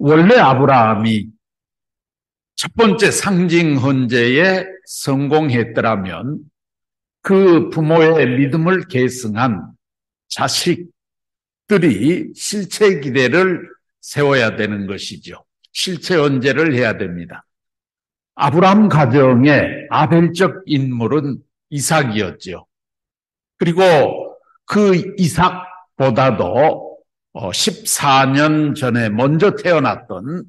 원래 아브라함이 첫 번째 상징 헌재에 성공했더라면 그 부모의 믿음을 계승한 자식들이 실체 기대를 세워야 되는 것이죠. 실체 헌재를 해야 됩니다. 아브라함 가정의 아벨적 인물은 이삭이었죠. 그리고 그 이삭보다도 14년 전에 먼저 태어났던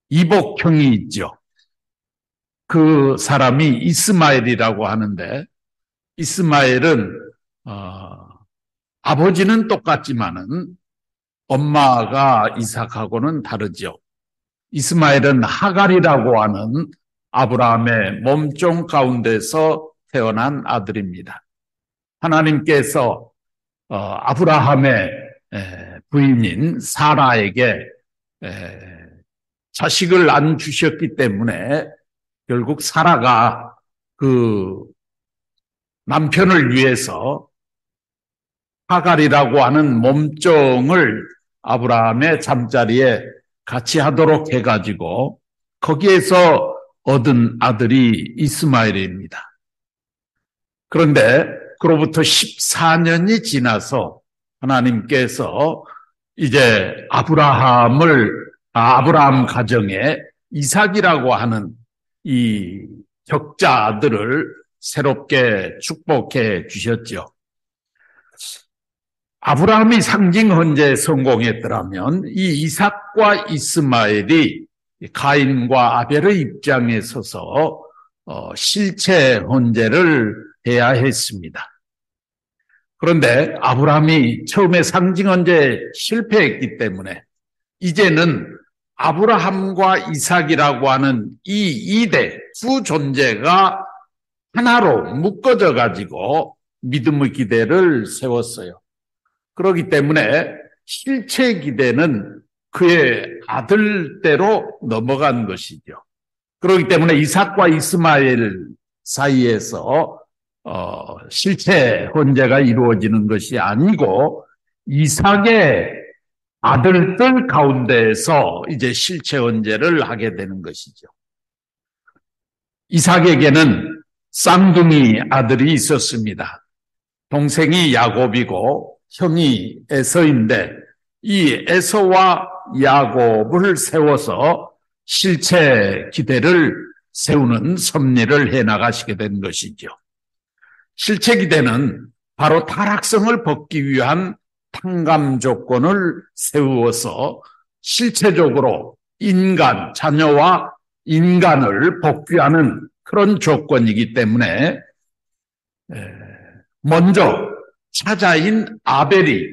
이복형이 있죠. 그 사람이 이스마엘이라고 하는데, 이스마엘은 아버지는 똑같지만은 엄마가 이삭하고는 다르죠. 이스마엘은 하갈이라고 하는 아브라함의 몸종 가운데서 태어난 아들입니다. 하나님께서 아브라함의 부인인 사라에게 자식을 안 주셨기 때문에 결국 사라가 그 남편을 위해서 하갈이라고 하는 몸종을 아브라함의 잠자리에 같이 하도록 해가지고 거기에서 얻은 아들이 이스마엘입니다. 그런데 그로부터 14년이 지나서 하나님께서 이제 아브라함 가정에 이삭이라고 하는 이 적자 아들을 새롭게 축복해 주셨죠. 아브라함이 상징 헌재에 성공했더라면 이 이삭과 이스마엘이 가인과 아벨의 입장에 서서 실체 헌재를 해야 했습니다. 그런데 아브라함이 처음에 상징 헌재에 실패했기 때문에 이제는 아브라함과 이삭이라고 하는 이 이대 두 존재가 하나로 묶어져 가지고 믿음의 기대를 세웠어요. 그렇기 때문에 실체 기대는 그의 아들대로 넘어간 것이죠. 그렇기 때문에 이삭과 이스마엘 사이에서 실체 헌재가 이루어지는 것이 아니고 이삭의 아들들 가운데에서 이제 실체 헌재를 하게 되는 것이죠. 이삭에게는 쌍둥이 아들이 있었습니다. 동생이 야곱이고 형이 에서인데 이 에서와 야곱을 세워서 실체 기대를 세우는 섭리를 해나가시게 된 것이죠. 실체 기대는 바로 타락성을 벗기 위한 탕감 조건을 세우어서 실체적으로 인간, 자녀와 인간을 복귀하는 그런 조건이기 때문에 먼저 차자인 아벨이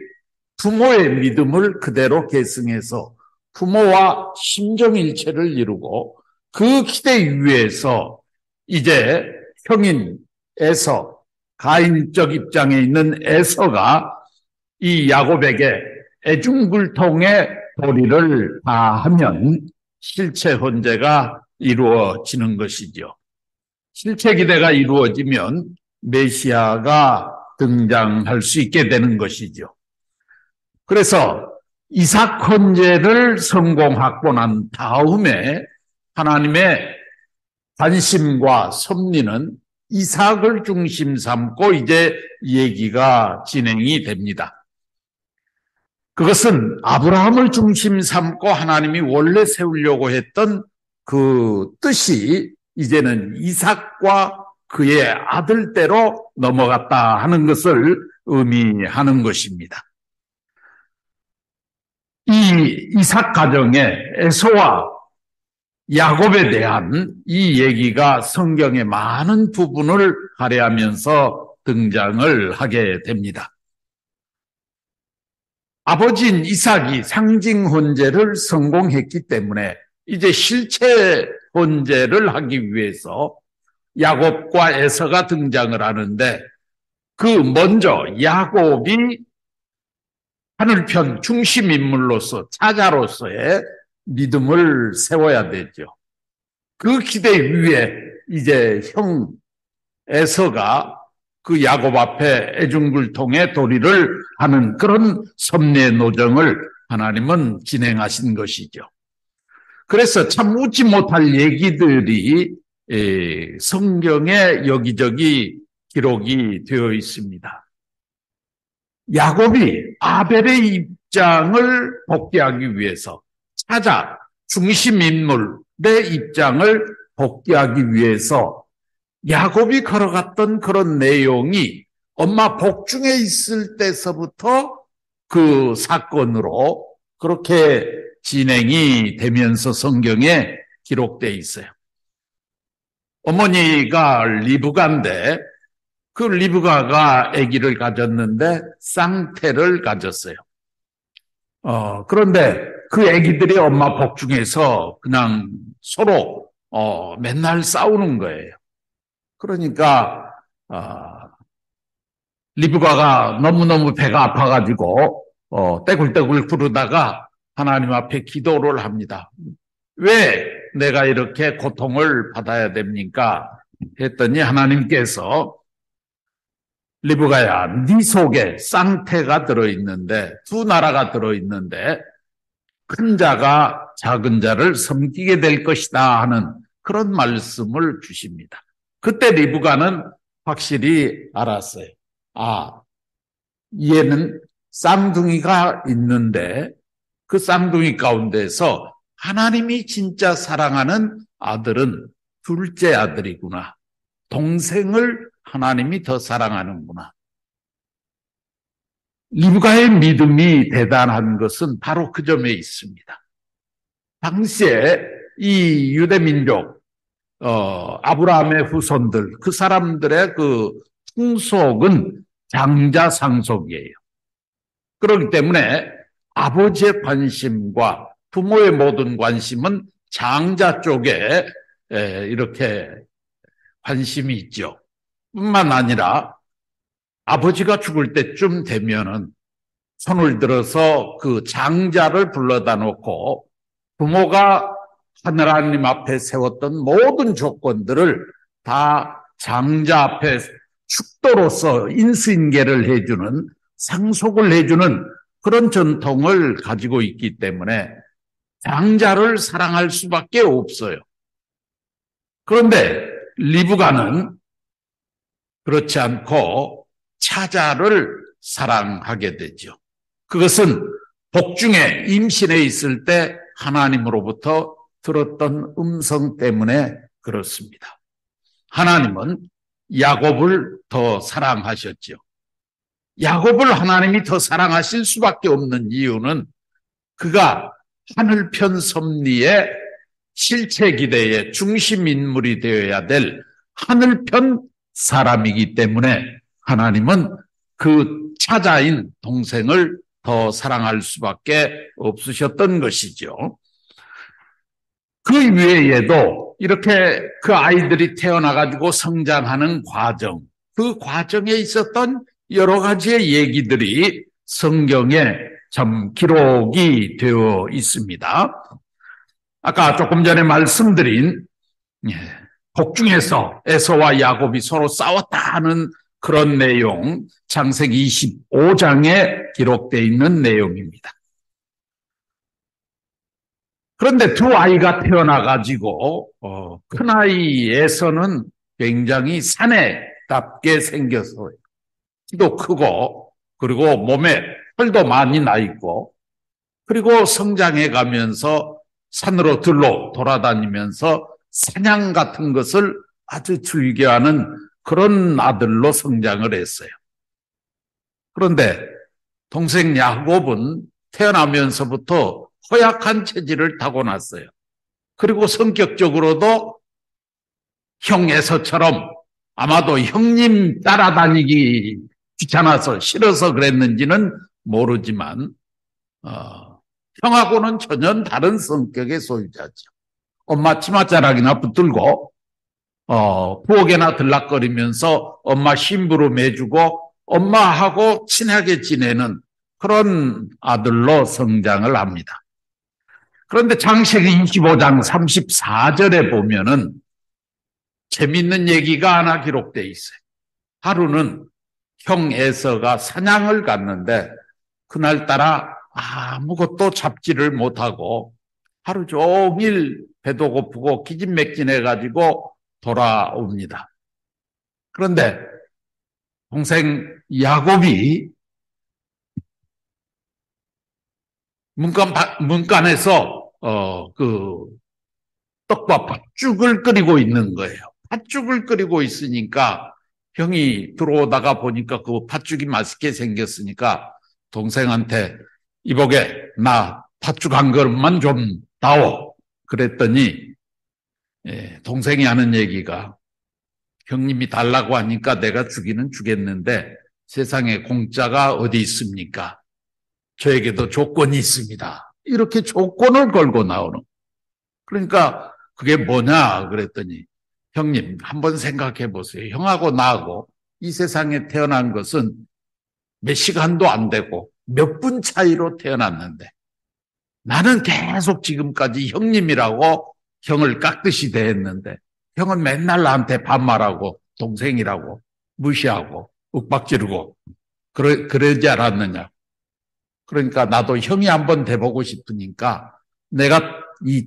부모의 믿음을 그대로 계승해서 부모와 심정일체를 이루고 그 기대 위에서 이제 형인 에서, 가인적 입장에 있는 에서가 이 야곱에게 애중불통의 도리를 다하면 실체 헌재가 이루어지는 것이죠. 실체 기대가 이루어지면 메시아가 등장할 수 있게 되는 것이죠. 그래서 이삭 헌재를 성공하고 난 다음에 하나님의 관심과 섭리는 이삭을 중심 삼고 이제 얘기가 진행이 됩니다. 그것은 아브라함을 중심 삼고 하나님이 원래 세우려고 했던 그 뜻이 이제는 이삭과 그의 아들대로 넘어갔다 하는 것을 의미하는 것입니다. 이 이삭 가정의 에서와 야곱에 대한 이 얘기가 성경의 많은 부분을 할애하면서 등장을 하게 됩니다. 아버지인 이삭이 상징 헌재를 성공했기 때문에 이제 실체 헌재를 하기 위해서 야곱과 에서가 등장을 하는데 그 먼저 야곱이 하늘편 중심 인물로서 차자로서의 믿음을 세워야 되죠. 그 기대 위에 이제 형 에서가 그 야곱 앞에 애중불통의 도리를 하는 그런 섭리의 노정을 하나님은 진행하신 것이죠. 그래서 참 웃지 못할 얘기들이 성경에 여기저기 기록이 되어 있습니다. 야곱이 아벨의 입장을 복귀하기 위해서 찾아 중심 인물의 입장을 복귀하기 위해서 야곱이 걸어갔던 그런 내용이 엄마 복중에 있을 때서부터 그 사건으로 그렇게 진행이 되면서 성경에 기록되어 있어요. 어머니가 리브가인데 그 리브가가 아기를 가졌는데 쌍태를 가졌어요. 그런데 그 아기들이 엄마 복중에서 그냥 서로 맨날 싸우는 거예요. 그러니까 리브가가 너무너무 배가 아파가지고 떼굴떼굴 구르다가 하나님 앞에 기도를 합니다. 왜 내가 이렇게 고통을 받아야 됩니까? 했더니 하나님께서 리브가야, 네 속에 쌍태가 들어있는데, 두 나라가 들어있는데 큰 자가 작은 자를 섬기게 될 것이다 하는 그런 말씀을 주십니다. 그때 리브가는 확실히 알았어요. 얘는 쌍둥이가 있는데 그 쌍둥이 가운데서 하나님이 진짜 사랑하는 아들은 둘째 아들이구나. 동생을 하나님이 더 사랑하는구나. 리브가의 믿음이 대단한 것은 바로 그 점에 있습니다. 당시에 이 유대민족, 아브라함의 후손들, 그 사람들의 그 풍속은 장자상속이에요. 그렇기 때문에 아버지의 관심과 부모의 모든 관심은 장자 쪽에 이렇게 관심이 있죠. 뿐만 아니라 아버지가 죽을 때쯤 되면은 손을 들어서 그 장자를 불러다 놓고 부모가 하나님 앞에 세웠던 모든 조건들을 다 장자 앞에 축도로서 인수인계를 해주는, 상속을 해주는 그런 전통을 가지고 있기 때문에 장자를 사랑할 수밖에 없어요. 그런데 리브가는 그렇지 않고 차자를 사랑하게 되죠. 그것은 복중에 임신해 있을 때 하나님으로부터 들었던 음성 때문에 그렇습니다. 하나님은 야곱을 더 사랑하셨죠. 야곱을 하나님이 더 사랑하실 수밖에 없는 이유는 그가 하늘편 섭리의 실체 기대의 중심 인물이 되어야 될 하늘편 사람이기 때문에 하나님은 그 차자인 동생을 더 사랑할 수밖에 없으셨던 것이죠. 그 이외에도 이렇게 그 아이들이 태어나가지고 성장하는 과정, 그 과정에 있었던 여러 가지의 얘기들이 성경에 참 기록이 되어 있습니다. 아까 조금 전에 말씀드린 복중에서 에서와 야곱이 서로 싸웠다 하는 그런 내용, 창세기 25장에 기록되어 있는 내용입니다. 그런데 두 아이가 태어나가지고 큰아이에서는 굉장히 사내답게 생겨서 키도 크고 그리고 몸에 털도 많이 나 있고 그리고 성장해 가면서 산으로 들로 돌아다니면서 사냥 같은 것을 아주 즐겨하는 그런 아들로 성장을 했어요. 그런데 동생 야곱은 태어나면서부터 허약한 체질을 타고났어요. 그리고 성격적으로도 형 에서처럼 아마도 형님 따라다니기 귀찮아서 싫어서 그랬는지는 모르지만 형하고는 전혀 다른 성격의 소유자죠. 엄마 치맛자락이나 붙들고 부엌에나 들락거리면서 엄마 심부름 해주고 엄마하고 친하게 지내는 그런 아들로 성장을 합니다. 그런데 창세기 25장 34절에 보면은 재밌는 얘기가 하나 기록되어 있어요. 하루는 형 에서가 사냥을 갔는데 그날따라 아무것도 잡지를 못하고 하루 종일 배도 고프고 기진맥진해가지고 돌아옵니다. 그런데 동생 야곱이 문간에서 떡과 팥죽을 끓이고 있는 거예요. 팥죽을 끓이고 있으니까 형이 들어오다가 보니까 그 팥죽이 맛있게 생겼으니까 동생한테 이보게 나 팥죽 한 그릇만 좀 다오. 그랬더니 동생이 하는 얘기가 형님이 달라고 하니까 내가 주기는 주겠는데 세상에 공짜가 어디 있습니까? 저에게도 조건이 있습니다. 이렇게 조건을 걸고 나오는. 그러니까 그게 뭐냐 그랬더니 형님 한번 생각해 보세요. 형하고 나하고 이 세상에 태어난 것은 몇 시간도 안 되고 몇 분 차이로 태어났는데 나는 계속 지금까지 형님이라고 형을 깍듯이 대했는데 형은 맨날 나한테 반말하고 동생이라고 무시하고 윽박지르고 그러지 않았느냐. 그러니까 나도 형이 한번 돼보고 싶으니까 내가 이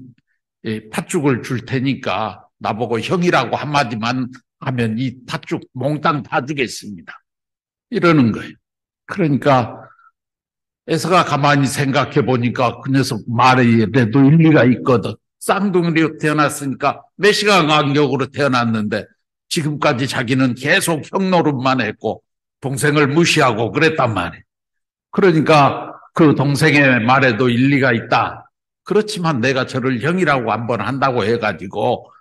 팥죽을 줄 테니까 나보고 형이라고 한마디만 하면 이 팥죽 몽땅 다 주겠습니다. 이러는 거예요. 그러니까 에서가 가만히 생각해 보니까 그 녀석 말에도 일리가 있거든. 쌍둥이로 태어났으니까 몇 시간 간격으로 태어났는데 지금까지 자기는 계속 형 노릇만 했고 동생을 무시하고 그랬단 말이에요. 그러니까 그 동생의 말에도 일리가 있다. 그렇지만 내가 저를 형이라고 한번 한다고 해가지고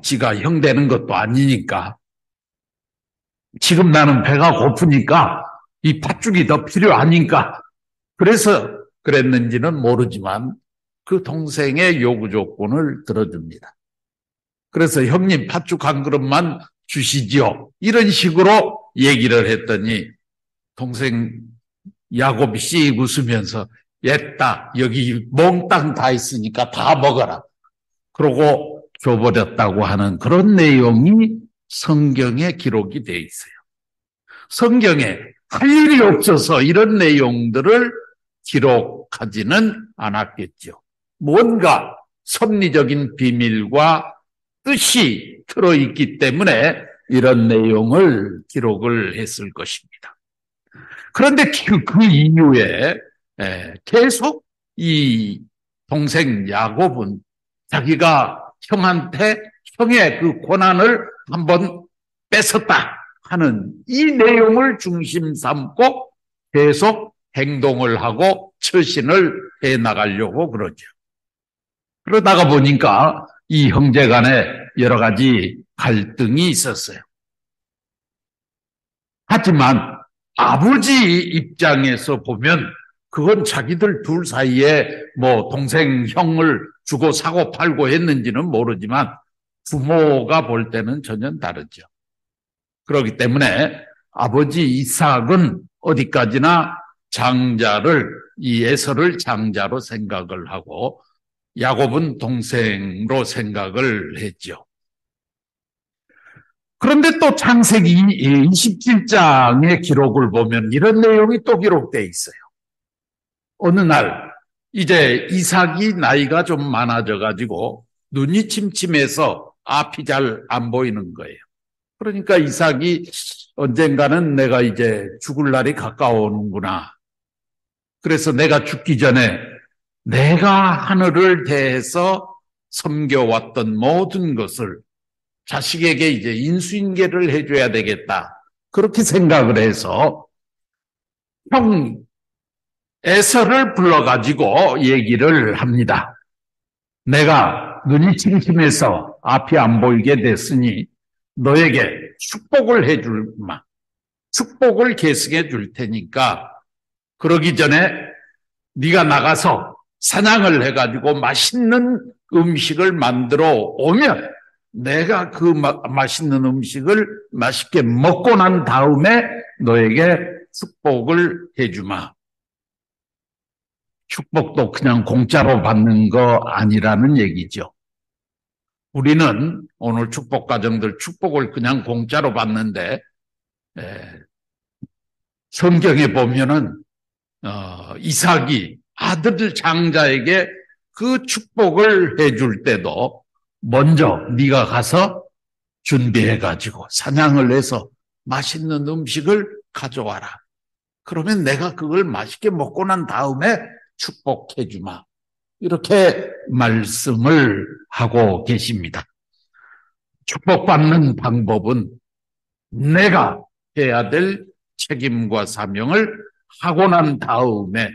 지가 형 되는 것도 아니니까 지금 나는 배가 고프니까 이 팥죽이 더 필요하니까 그래서 그랬는지는 모르지만 그 동생의 요구 조건을 들어줍니다. 그래서 형님 팥죽 한 그릇만 주시지요. 이런 식으로 얘기를 했더니 동생 야곱이 씩 웃으면서 옛다 여기 몽땅 다 있으니까 다 먹어라. 그러고 줘버렸다고 하는 그런 내용이 성경에 기록이 돼 있어요. 성경에 할 일이 없어서 이런 내용들을 기록하지는 않았겠죠. 뭔가 섭리적인 비밀과 뜻이 들어있기 때문에 이런 내용을 기록을 했을 것입니다. 그런데 그 이후에 계속 이 동생 야곱은 자기가 형한테 형의 그 권한을 한번 뺏었다 하는 이 내용을 중심 삼고 계속 행동을 하고 처신을 해 나가려고 그러죠. 그러다가 보니까 이 형제 간에 여러 가지 갈등이 있었어요. 하지만 아버지 입장에서 보면 그건 자기들 둘 사이에 뭐 동생 형을 주고 사고 팔고 했는지는 모르지만 부모가 볼 때는 전혀 다르죠. 그렇기 때문에 아버지 이삭은 어디까지나 장자를 이 에서를 장자로 생각을 하고 야곱은 동생으로 생각을 했죠. 그런데 또 창세기 27장의 기록을 보면 이런 내용이 또 기록되어 있어요. 어느 날 이제 이삭이 나이가 좀 많아져가지고 눈이 침침해서 앞이 잘 안 보이는 거예요. 그러니까 이삭이 언젠가는 내가 이제 죽을 날이 가까워오는구나. 그래서 내가 죽기 전에 내가 하늘을 대해서 섬겨왔던 모든 것을 자식에게 이제 인수인계를 해줘야 되겠다. 그렇게 생각을 해서 형 에서를 불러가지고 얘기를 합니다. 내가 눈이 침침해서 앞이 안 보이게 됐으니 너에게 축복을 해줄마. 축복을 계승해 줄 테니까 그러기 전에 네가 나가서 사냥을 해가지고 맛있는 음식을 만들어 오면 내가 그 맛있는 음식을 맛있게 먹고 난 다음에 너에게 축복을 해주마. 축복도 그냥 공짜로 받는 거 아니라는 얘기죠. 우리는 오늘 축복 가정들 축복을 그냥 공짜로 받는데 성경에 보면은 이삭이 아들 장자에게 그 축복을 해줄 때도 먼저 네가 가서 준비해가지고 사냥을 해서 맛있는 음식을 가져와라. 그러면 내가 그걸 맛있게 먹고 난 다음에 축복해 주마. 이렇게 말씀을 하고 계십니다. 축복받는 방법은 내가 해야 될 책임과 사명을 하고 난 다음에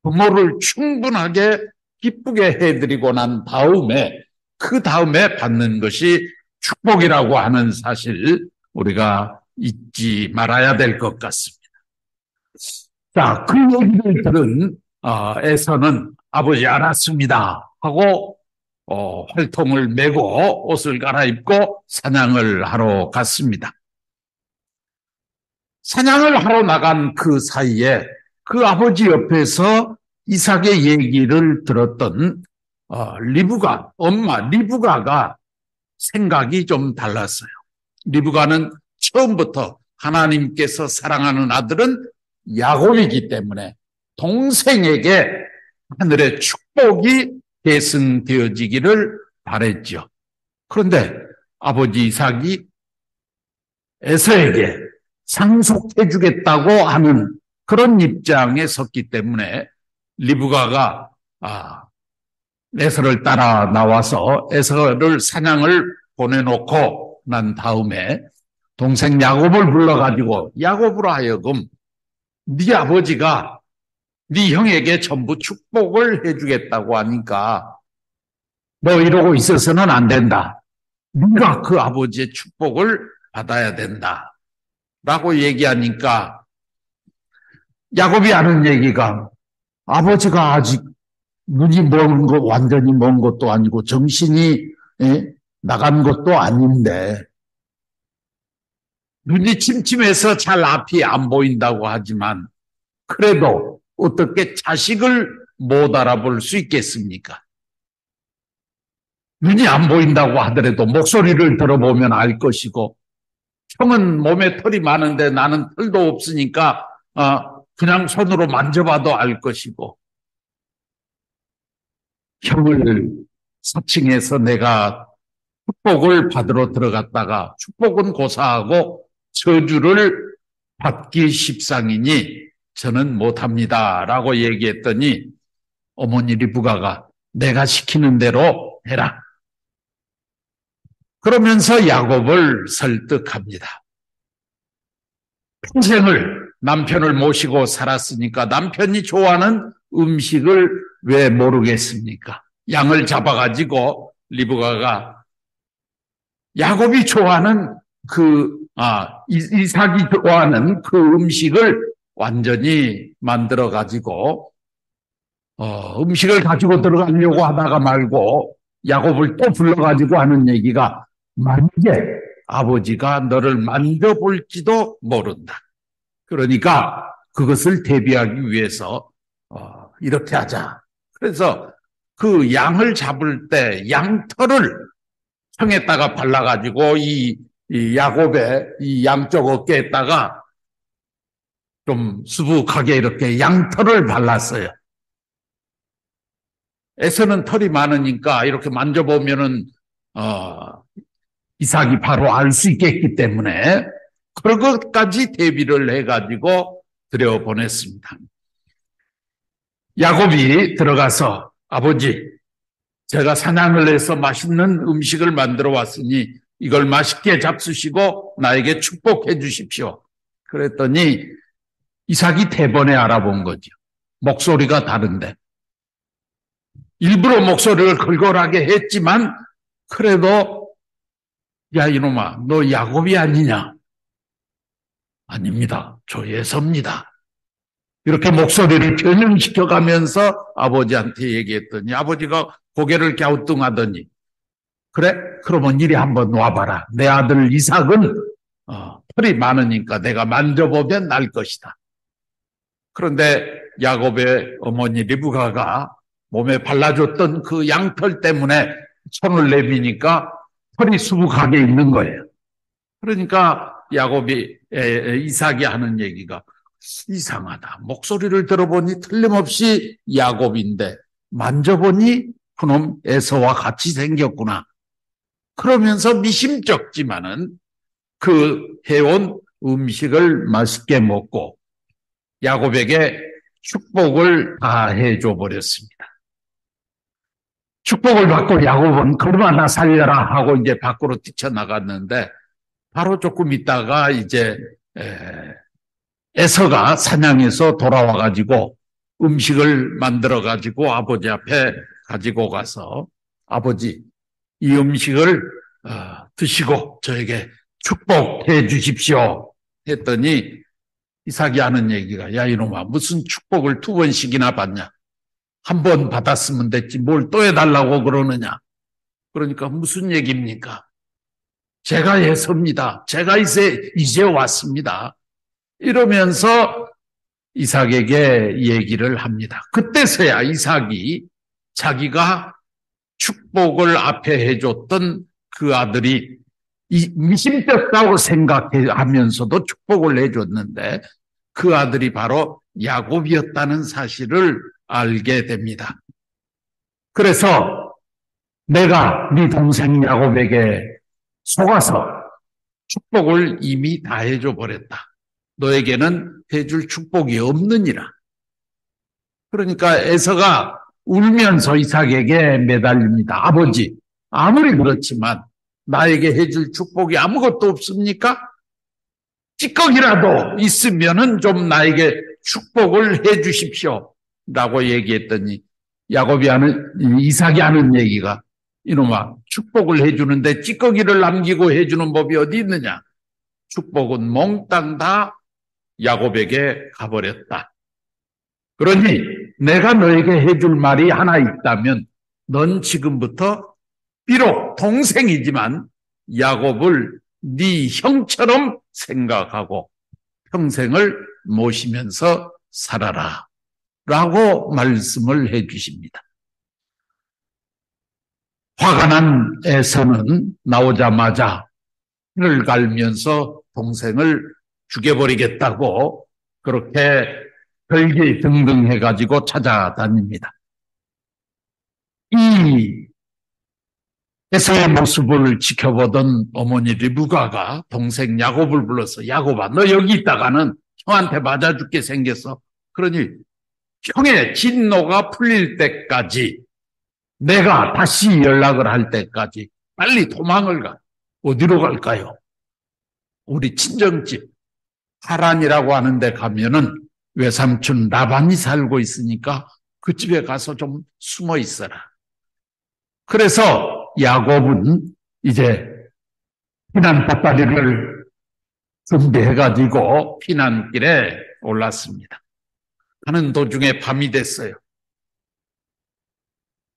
부모를 충분하게 기쁘게 해드리고 난 다음에 그 다음에 받는 것이 축복이라고 하는 사실 우리가 잊지 말아야 될 것 같습니다. 자, 그 얘기를 들은 에서는 아버지 알았습니다 하고 활통을 메고 옷을 갈아입고 사냥을 하러 갔습니다. 사냥을 하러 나간 그 사이에 그 아버지 옆에서 이삭의 얘기를 들었던 리브가, 엄마 리브가가 생각이 좀 달랐어요. 리브가는 처음부터 하나님께서 사랑하는 아들은 야곱이기 때문에 동생에게 하늘의 축복이 계승되어지기를 바랬죠. 그런데 아버지 이삭이 에서에게 상속해 주겠다고 하는 그런 입장에 섰기 때문에 리브가가 에서를 따라 나와서 에서를 사냥을 보내놓고 난 다음에 동생 야곱을 불러가지고 야곱으로 하여금 네 아버지가 네 형에게 전부 축복을 해주겠다고 하니까 너 이러고 있어서는 안 된다. 네가 그 아버지의 축복을 받아야 된다. 라고 얘기하니까 야곱이 하는 얘기가 아버지가 아직 눈이 먼 것, 완전히 먼 것도 아니고 정신이 나간 것도 아닌데 눈이 침침해서 잘 앞이 안 보인다고 하지만 그래도 어떻게 자식을 못 알아볼 수 있겠습니까? 눈이 안 보인다고 하더라도 목소리를 들어보면 알 것이고 형은 몸에 털이 많은데 나는 털도 없으니까 그냥 손으로 만져봐도 알 것이고 형을 사칭해서 내가 축복을 받으러 들어갔다가 축복은 고사하고 저주를 받기 십상이니 저는 못합니다 라고 얘기했더니 어머니 리브가가 내가 시키는 대로 해라. 그러면서 야곱을 설득합니다. 평생을 남편을 모시고 살았으니까 남편이 좋아하는 음식을 왜 모르겠습니까? 양을 잡아가지고 리브가가 야곱이 좋아하는 이삭이 좋아하는 그 음식을 완전히 만들어가지고 음식을 가지고 들어가려고 하다가 말고 야곱을 또 불러가지고 하는 얘기가 만약에 아버지가 너를 만져볼지도 모른다. 그러니까 그것을 대비하기 위해서 이렇게 하자. 그래서 그 양을 잡을 때 양털을 형에다가 발라가지고 이 야곱의 이 양쪽 어깨에다가 좀 수북하게 이렇게 양털을 발랐어요. 에서는 털이 많으니까 이렇게 만져보면은 이삭이 바로 알 수 있겠기 때문에 그런 것까지 대비를 해가지고 들여보냈습니다. 야곱이 들어가서 아버지 제가 사냥을 해서 맛있는 음식을 만들어 왔으니 이걸 맛있게 잡수시고 나에게 축복해 주십시오. 그랬더니 이삭이 대번에 알아본 거죠. 목소리가 다른데 일부러 목소리를 걸걸하게 했지만 그래도 야 이놈아 너 야곱이 아니냐? 아닙니다. 저 에서입니다. 이렇게 목소리를 변형시켜가면서 아버지한테 얘기했더니 아버지가 고개를 갸우뚱하더니 그래? 그러면 이리 한번 와봐라. 내 아들 이삭은 털이 많으니까 내가 만져보면 날 것이다. 그런데 야곱의 어머니 리브가가 몸에 발라줬던 그 양털 때문에 손을 내미니까 털이 수북하게 있는 거예요. 그러니까 야곱이 이삭이 하는 얘기가 이상하다. 목소리를 들어보니 틀림없이 야곱인데 만져보니 그놈 에서와 같이 생겼구나. 그러면서 미심쩍지만은 그 해온 음식을 맛있게 먹고 야곱에게 축복을 다 해줘 버렸습니다. 축복을 받고 야곱은 그러면 나 살려라 하고 이제 밖으로 뛰쳐나갔는데 바로 조금 있다가 이제 에서가 사냥해서 돌아와가지고 음식을 만들어가지고 아버지 앞에 가지고 가서 아버지 이 음식을 드시고 저에게 축복해 주십시오 했더니 이삭이 하는 얘기가 야 이놈아 무슨 축복을 2번씩이나 받냐. 1번 받았으면 됐지 뭘 또 해달라고 그러느냐. 그러니까 무슨 얘기입니까? 제가 에서입니다. 제가 이제 왔습니다. 이러면서 이삭에게 얘기를 합니다. 그때서야 이삭이 자기가 축복을 앞에 해줬던 그 아들이 미심쩍다고 생각하면서도 축복을 해줬는데 그 아들이 바로 야곱이었다는 사실을 알게 됩니다. 그래서 내가 네 동생 야곱에게 속아서 축복을 이미 다 해줘 버렸다. 너에게는 해줄 축복이 없느니라. 그러니까 에서가 울면서 이삭에게 매달립니다. 아버지, 아무리 그렇지만 나에게 해줄 축복이 아무것도 없습니까? 찌꺼기라도 있으면은 좀 나에게 축복을 해 주십시오. 라고 얘기했더니 이삭이 하는 얘기가 이놈아, 축복을 해주는데 찌꺼기를 남기고 해주는 법이 어디 있느냐? 축복은 몽땅 다 야곱에게 가버렸다. 그러니 내가 너에게 해줄 말이 하나 있다면 넌 지금부터 비록 동생이지만 야곱을 네 형처럼 생각하고 평생을 모시면서 살아라 라고 말씀을 해 주십니다. 화가 난 에서는 나오자마자 를 갈면서 동생을 죽여버리겠다고 그렇게 별기등등 해가지고 찾아다닙니다. 이 에서의 모습을 지켜보던 어머니 리브가가 동생 야곱을 불러서 야곱아 너 여기 있다가는 형한테 맞아 죽게 생겼어. 그러니 형의 진노가 풀릴 때까지 내가 다시 연락을 할 때까지 빨리 도망을 가. 어디로 갈까요? 우리 친정집 하란이라고 하는 데 가면은 외삼촌 라반이 살고 있으니까 그 집에 가서 좀 숨어 있어라. 그래서 야곱은 이제 피난 밭다리를 준비해가지고 피난길에 올랐습니다. 가는 도중에 밤이 됐어요.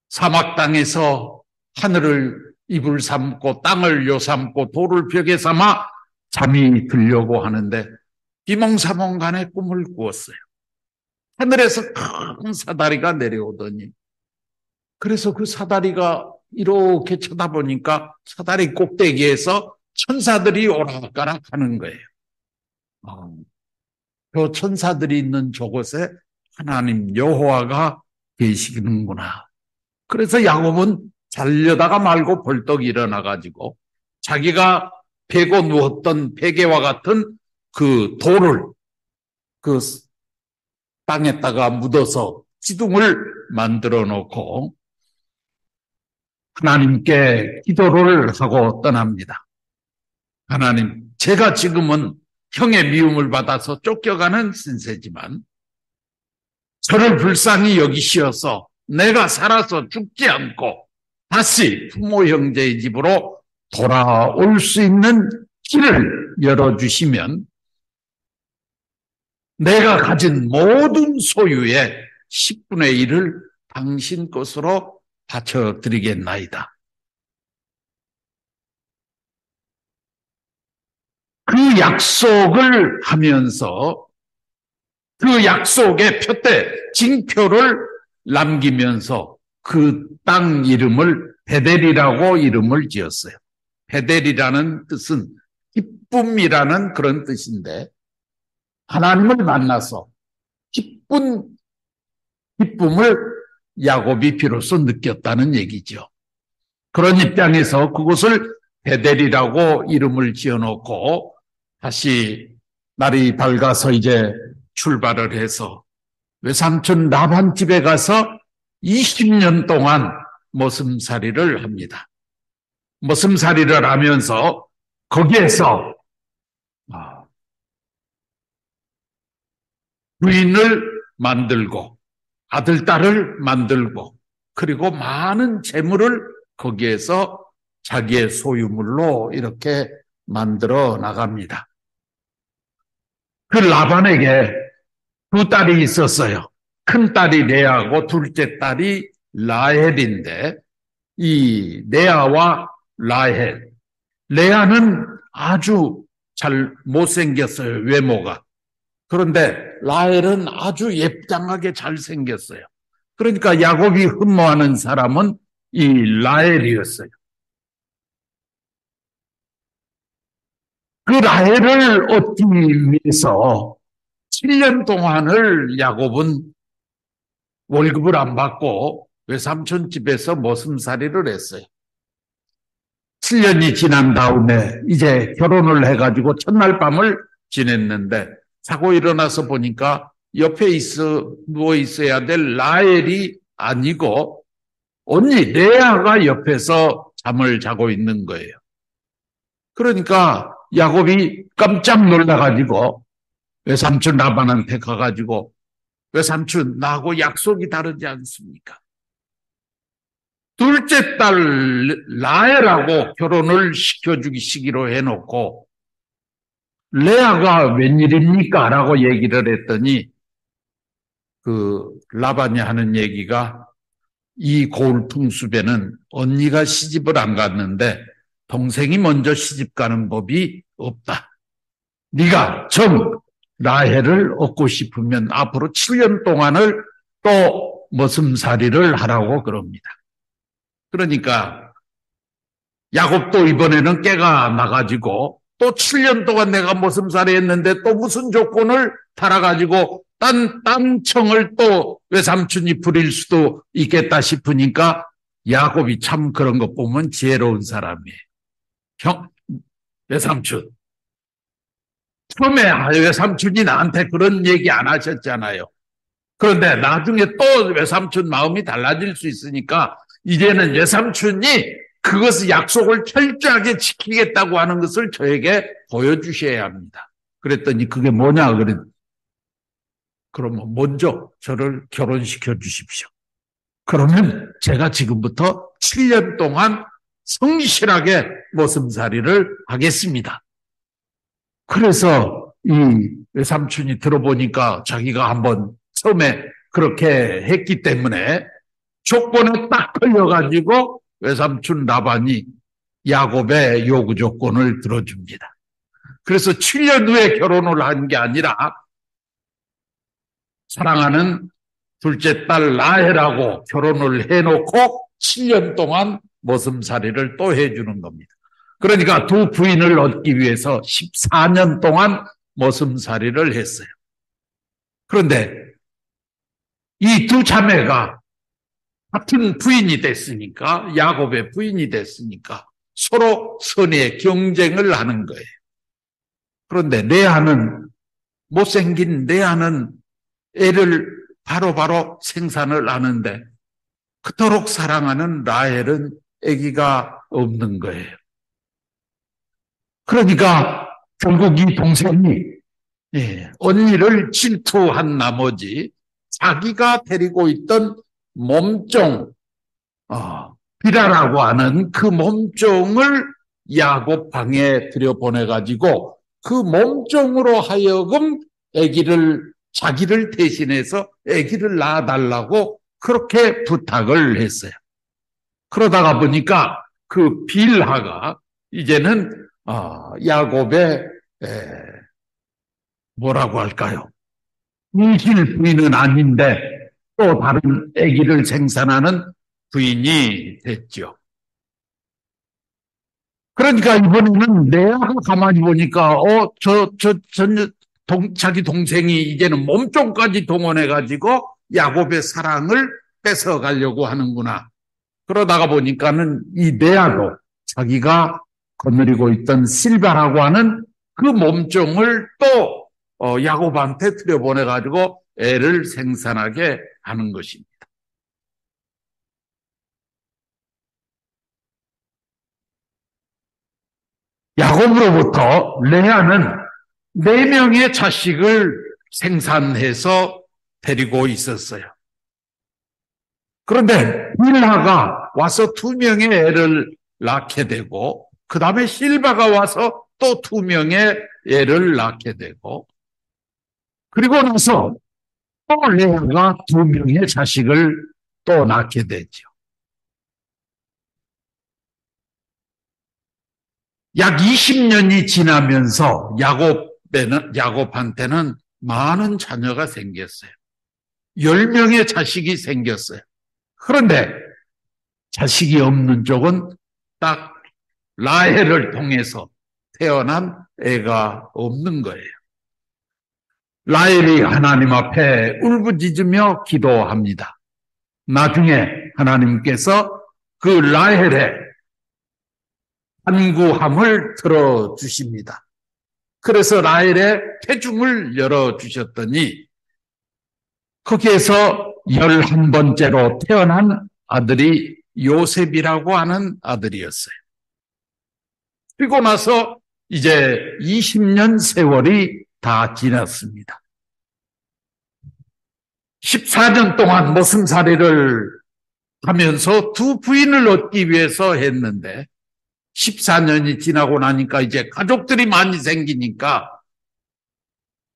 사막 땅에서 하늘을 입을 삼고 땅을 요삼고 돌을 벽에 삼아 잠이 들려고 하는데 비몽사몽간에 꿈을 꾸었어요. 하늘에서 큰 사다리가 내려오더니 그래서 그 사다리가 이렇게 쳐다보니까 사다리 꼭대기에서 천사들이 오락가락 하는 거예요. 그 천사들이 있는 저곳에 하나님 여호와가 계시는구나. 그래서 야곱은 자려다가 말고 벌떡 일어나가지고 자기가 베고 누웠던 베개와 같은 그 돌을 그 땅에다가 묻어서 기둥을 만들어 놓고 하나님께 기도를 하고 떠납니다. 하나님, 제가 지금은 형의 미움을 받아서 쫓겨가는 신세지만 저를 불쌍히 여기시어서 내가 살아서 죽지 않고 다시 부모 형제의 집으로 돌아올 수 있는 길을 열어주시면 내가 가진 모든 소유의 10분의 1을 당신 것으로 바쳐드리겠나이다. 그 약속을 하면서 그 약속의 표대, 징표를 남기면서 그 땅 이름을 베델이라고 이름을 지었어요. 베델이라는 뜻은 기쁨이라는 그런 뜻인데 하나님을 만나서 기쁨을 야곱이 비로소 느꼈다는 얘기죠. 그런 입장에서 그곳을 베델이라고 이름을 지어놓고 다시 날이 밝아서 이제 출발을 해서 외삼촌 라반 집에 가서 20년 동안 머슴살이를 합니다. 머슴살이를 하면서 거기에서 부인을 만들고 아들, 딸을 만들고 그리고 많은 재물을 거기에서 자기의 소유물로 이렇게 만들어 나갑니다. 그 라반에게 두 딸이 있었어요. 큰 딸이 레아고 둘째 딸이 라헬인데 이 레아와 라헬, 레아는 아주 잘 못생겼어요. 외모가. 그런데 라헬은 아주 예쁘장하게 잘생겼어요. 그러니까 야곱이 흠모하는 사람은 이 라헬이었어요. 그 라헬을 얻기 위해서 7년 동안을 야곱은 월급을 안 받고 외삼촌 집에서 머슴살이를 했어요. 7년이 지난 다음에 이제 결혼을 해가지고 첫날 밤을 지냈는데 자고 일어나서 보니까 옆에 누워 있어야 될 라헬이 아니고 언니 레아가 옆에서 잠을 자고 있는 거예요. 그러니까 야곱이 깜짝 놀라가지고 외삼촌 라반한테 가가지고 외삼촌 나하고 약속이 다르지 않습니까? 둘째 딸 라헬하고 결혼을 시키기로 해놓고 레아가 웬일입니까? 라고 얘기를 했더니 그 라반이 하는 얘기가 이 고을 풍습에는 언니가 시집을 안 갔는데 동생이 먼저 시집 가는 법이 없다. 네가 라헬을 얻고 싶으면 앞으로 7년 동안을 또 머슴살이를 하라고 그럽니다. 그러니까 야곱도 이번에는 깨가 나가지고 또 7년 동안 내가 머슴살이 했는데 또 무슨 조건을 달아가지고 딴청을 또 외삼촌이 부릴 수도 있겠다 싶으니까 야곱이 참 그런 거 보면 지혜로운 사람이에요. 외삼촌. 처음에 외삼촌이 나한테 그런 얘기 안 하셨잖아요. 그런데 나중에 또 외삼촌 마음이 달라질 수 있으니까 이제는 외삼촌이 그것을 약속을 철저하게 지키겠다고 하는 것을 저에게 보여주셔야 합니다. 그랬더니 그게 뭐냐 그러면 먼저 저를 결혼시켜 주십시오. 그러면 제가 지금부터 7년 동안 성실하게 머슴살이를 하겠습니다. 그래서 이 외삼촌이 들어보니까 자기가 한번 처음에 그렇게 했기 때문에 조건에 딱 걸려가지고 외삼촌 라반이 야곱의 요구 조건을 들어줍니다. 그래서 7년 후에 결혼을 한 게 아니라 사랑하는 둘째 딸 라헬하고 결혼을 해놓고 7년 동안 머슴살이를 또 해주는 겁니다. 그러니까 두 부인을 얻기 위해서 14년 동안 머슴살이를 했어요. 그런데 이 두 자매가 같은 부인이 됐으니까, 야곱의 부인이 됐으니까 서로 선의 경쟁을 하는 거예요. 그런데 레아는, 못생긴 레아는 애를 바로바로 생산을 하는데 그토록 사랑하는 라헬은 아기가 없는 거예요. 그러니까 결국 이 동생이 언니를 질투한 나머지 자기가 데리고 있던 몸종 비라라고 하는 그 몸종을 야곱 방에 들여보내가지고 그 몸종으로 하여금 자기를 대신해서 아기를 낳아달라고 그렇게 부탁을 했어요. 그러다가 보니까 그 빌하가 이제는 야곱의 뭐라고 할까요? 임실 부인은 아닌데 또 다른 아기를 생산하는 부인이 됐죠. 그러니까 이번에는 레아가 가만히 보니까 자기 동생이 이제는 몸종까지 동원해가지고 야곱의 사랑을 뺏어가려고 하는구나. 그러다가 보니까는 이 레아도 자기가 거느리고 있던 실바라고 하는 그 몸종을 또 야곱한테 들여보내가지고 애를 생산하게 하는 것입니다. 야곱으로부터 레아는 4명의 자식을 생산해서 데리고 있었어요. 그런데 빌하가 와서 2명의 애를 낳게 되고 그 다음에 실바가 와서 또 2명의 애를 낳게 되고 그리고 나서 또 레아가 2명의 자식을 또 낳게 되죠. 약 20년이 지나면서 야곱한테는 많은 자녀가 생겼어요. 10명의 자식이 생겼어요. 그런데 자식이 없는 쪽은 딱 라헬을 통해서 태어난 애가 없는 거예요. 라헬이 하나님 앞에 울부짖으며 기도합니다. 나중에 하나님께서 그 라헬의 간구함을 들어주십니다. 그래서 라헬의 태중을 열어주셨더니 거기에서 11번째로 태어난 아들이 요셉이라고 하는 아들이었어요. 그리고 나서 이제 20년 세월이 다 지났습니다. 14년 동안 모슴살이를 하면서 2 부인을 얻기 위해서 했는데 14년이 지나고 나니까 이제 가족들이 많이 생기니까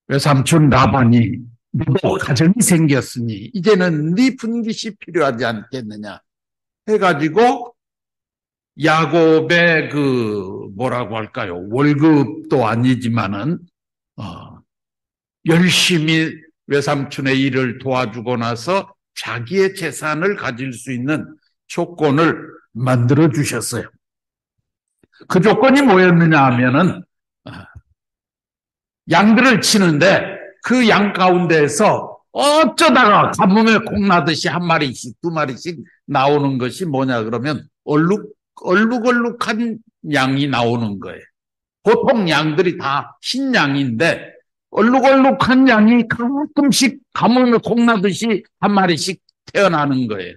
외삼촌 라반이 너도 가정이 생겼으니 이제는 네 분깃이 필요하지 않겠느냐 해가지고 야곱의 뭐라고 할까요? 월급도 아니지만은 열심히 외삼촌의 일을 도와주고 나서 자기의 재산을 가질 수 있는 조건을 만들어 주셨어요. 그 조건이 뭐였느냐 하면은 양들을 치는데 그 양 가운데에서 어쩌다가 가뭄에 콩나듯이 1마리씩 2마리씩 나오는 것이 뭐냐 그러면 얼룩얼룩한 양이 나오는 거예요. 보통 양들이 다 흰양인데 얼룩얼룩한 양이 가끔씩 가뭄에 콩나듯이 1마리씩 태어나는 거예요.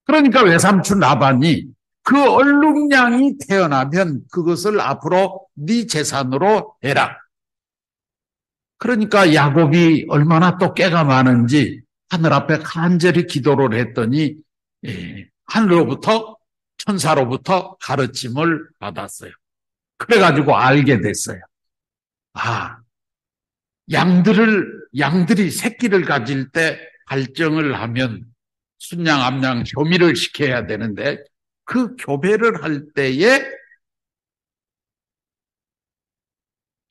그러니까 외삼촌 라반이 그 얼룩양이 태어나면 그것을 앞으로 네 재산으로 해라. 그러니까 야곱이 얼마나 또 깨가 많은지 하늘 앞에 간절히 기도를 했더니 하늘로부터 천사로부터 가르침을 받았어요. 그래가지고 알게 됐어요. 양들이 새끼를 가질 때 발정을 하면 순양, 암양, 교미를 시켜야 되는데 그 교배를 할 때에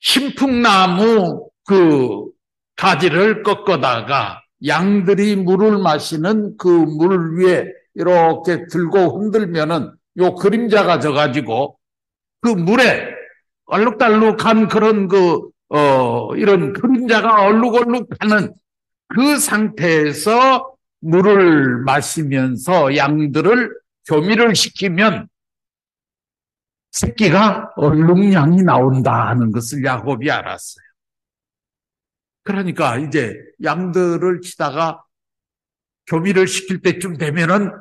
신풍나무 그 가지를 꺾어다가 양들이 물을 마시는 그 물 위에 이렇게 들고 흔들면은 요 그림자가 져가지고 그 물에 얼룩달룩한 그런 이런 그림자가 얼룩얼룩하는 그 상태에서 물을 마시면서 양들을 교미를 시키면 새끼가 얼룩양이 나온다 하는 것을 야곱이 알았어요. 그러니까 이제 양들을 치다가 교미를 시킬 때쯤 되면은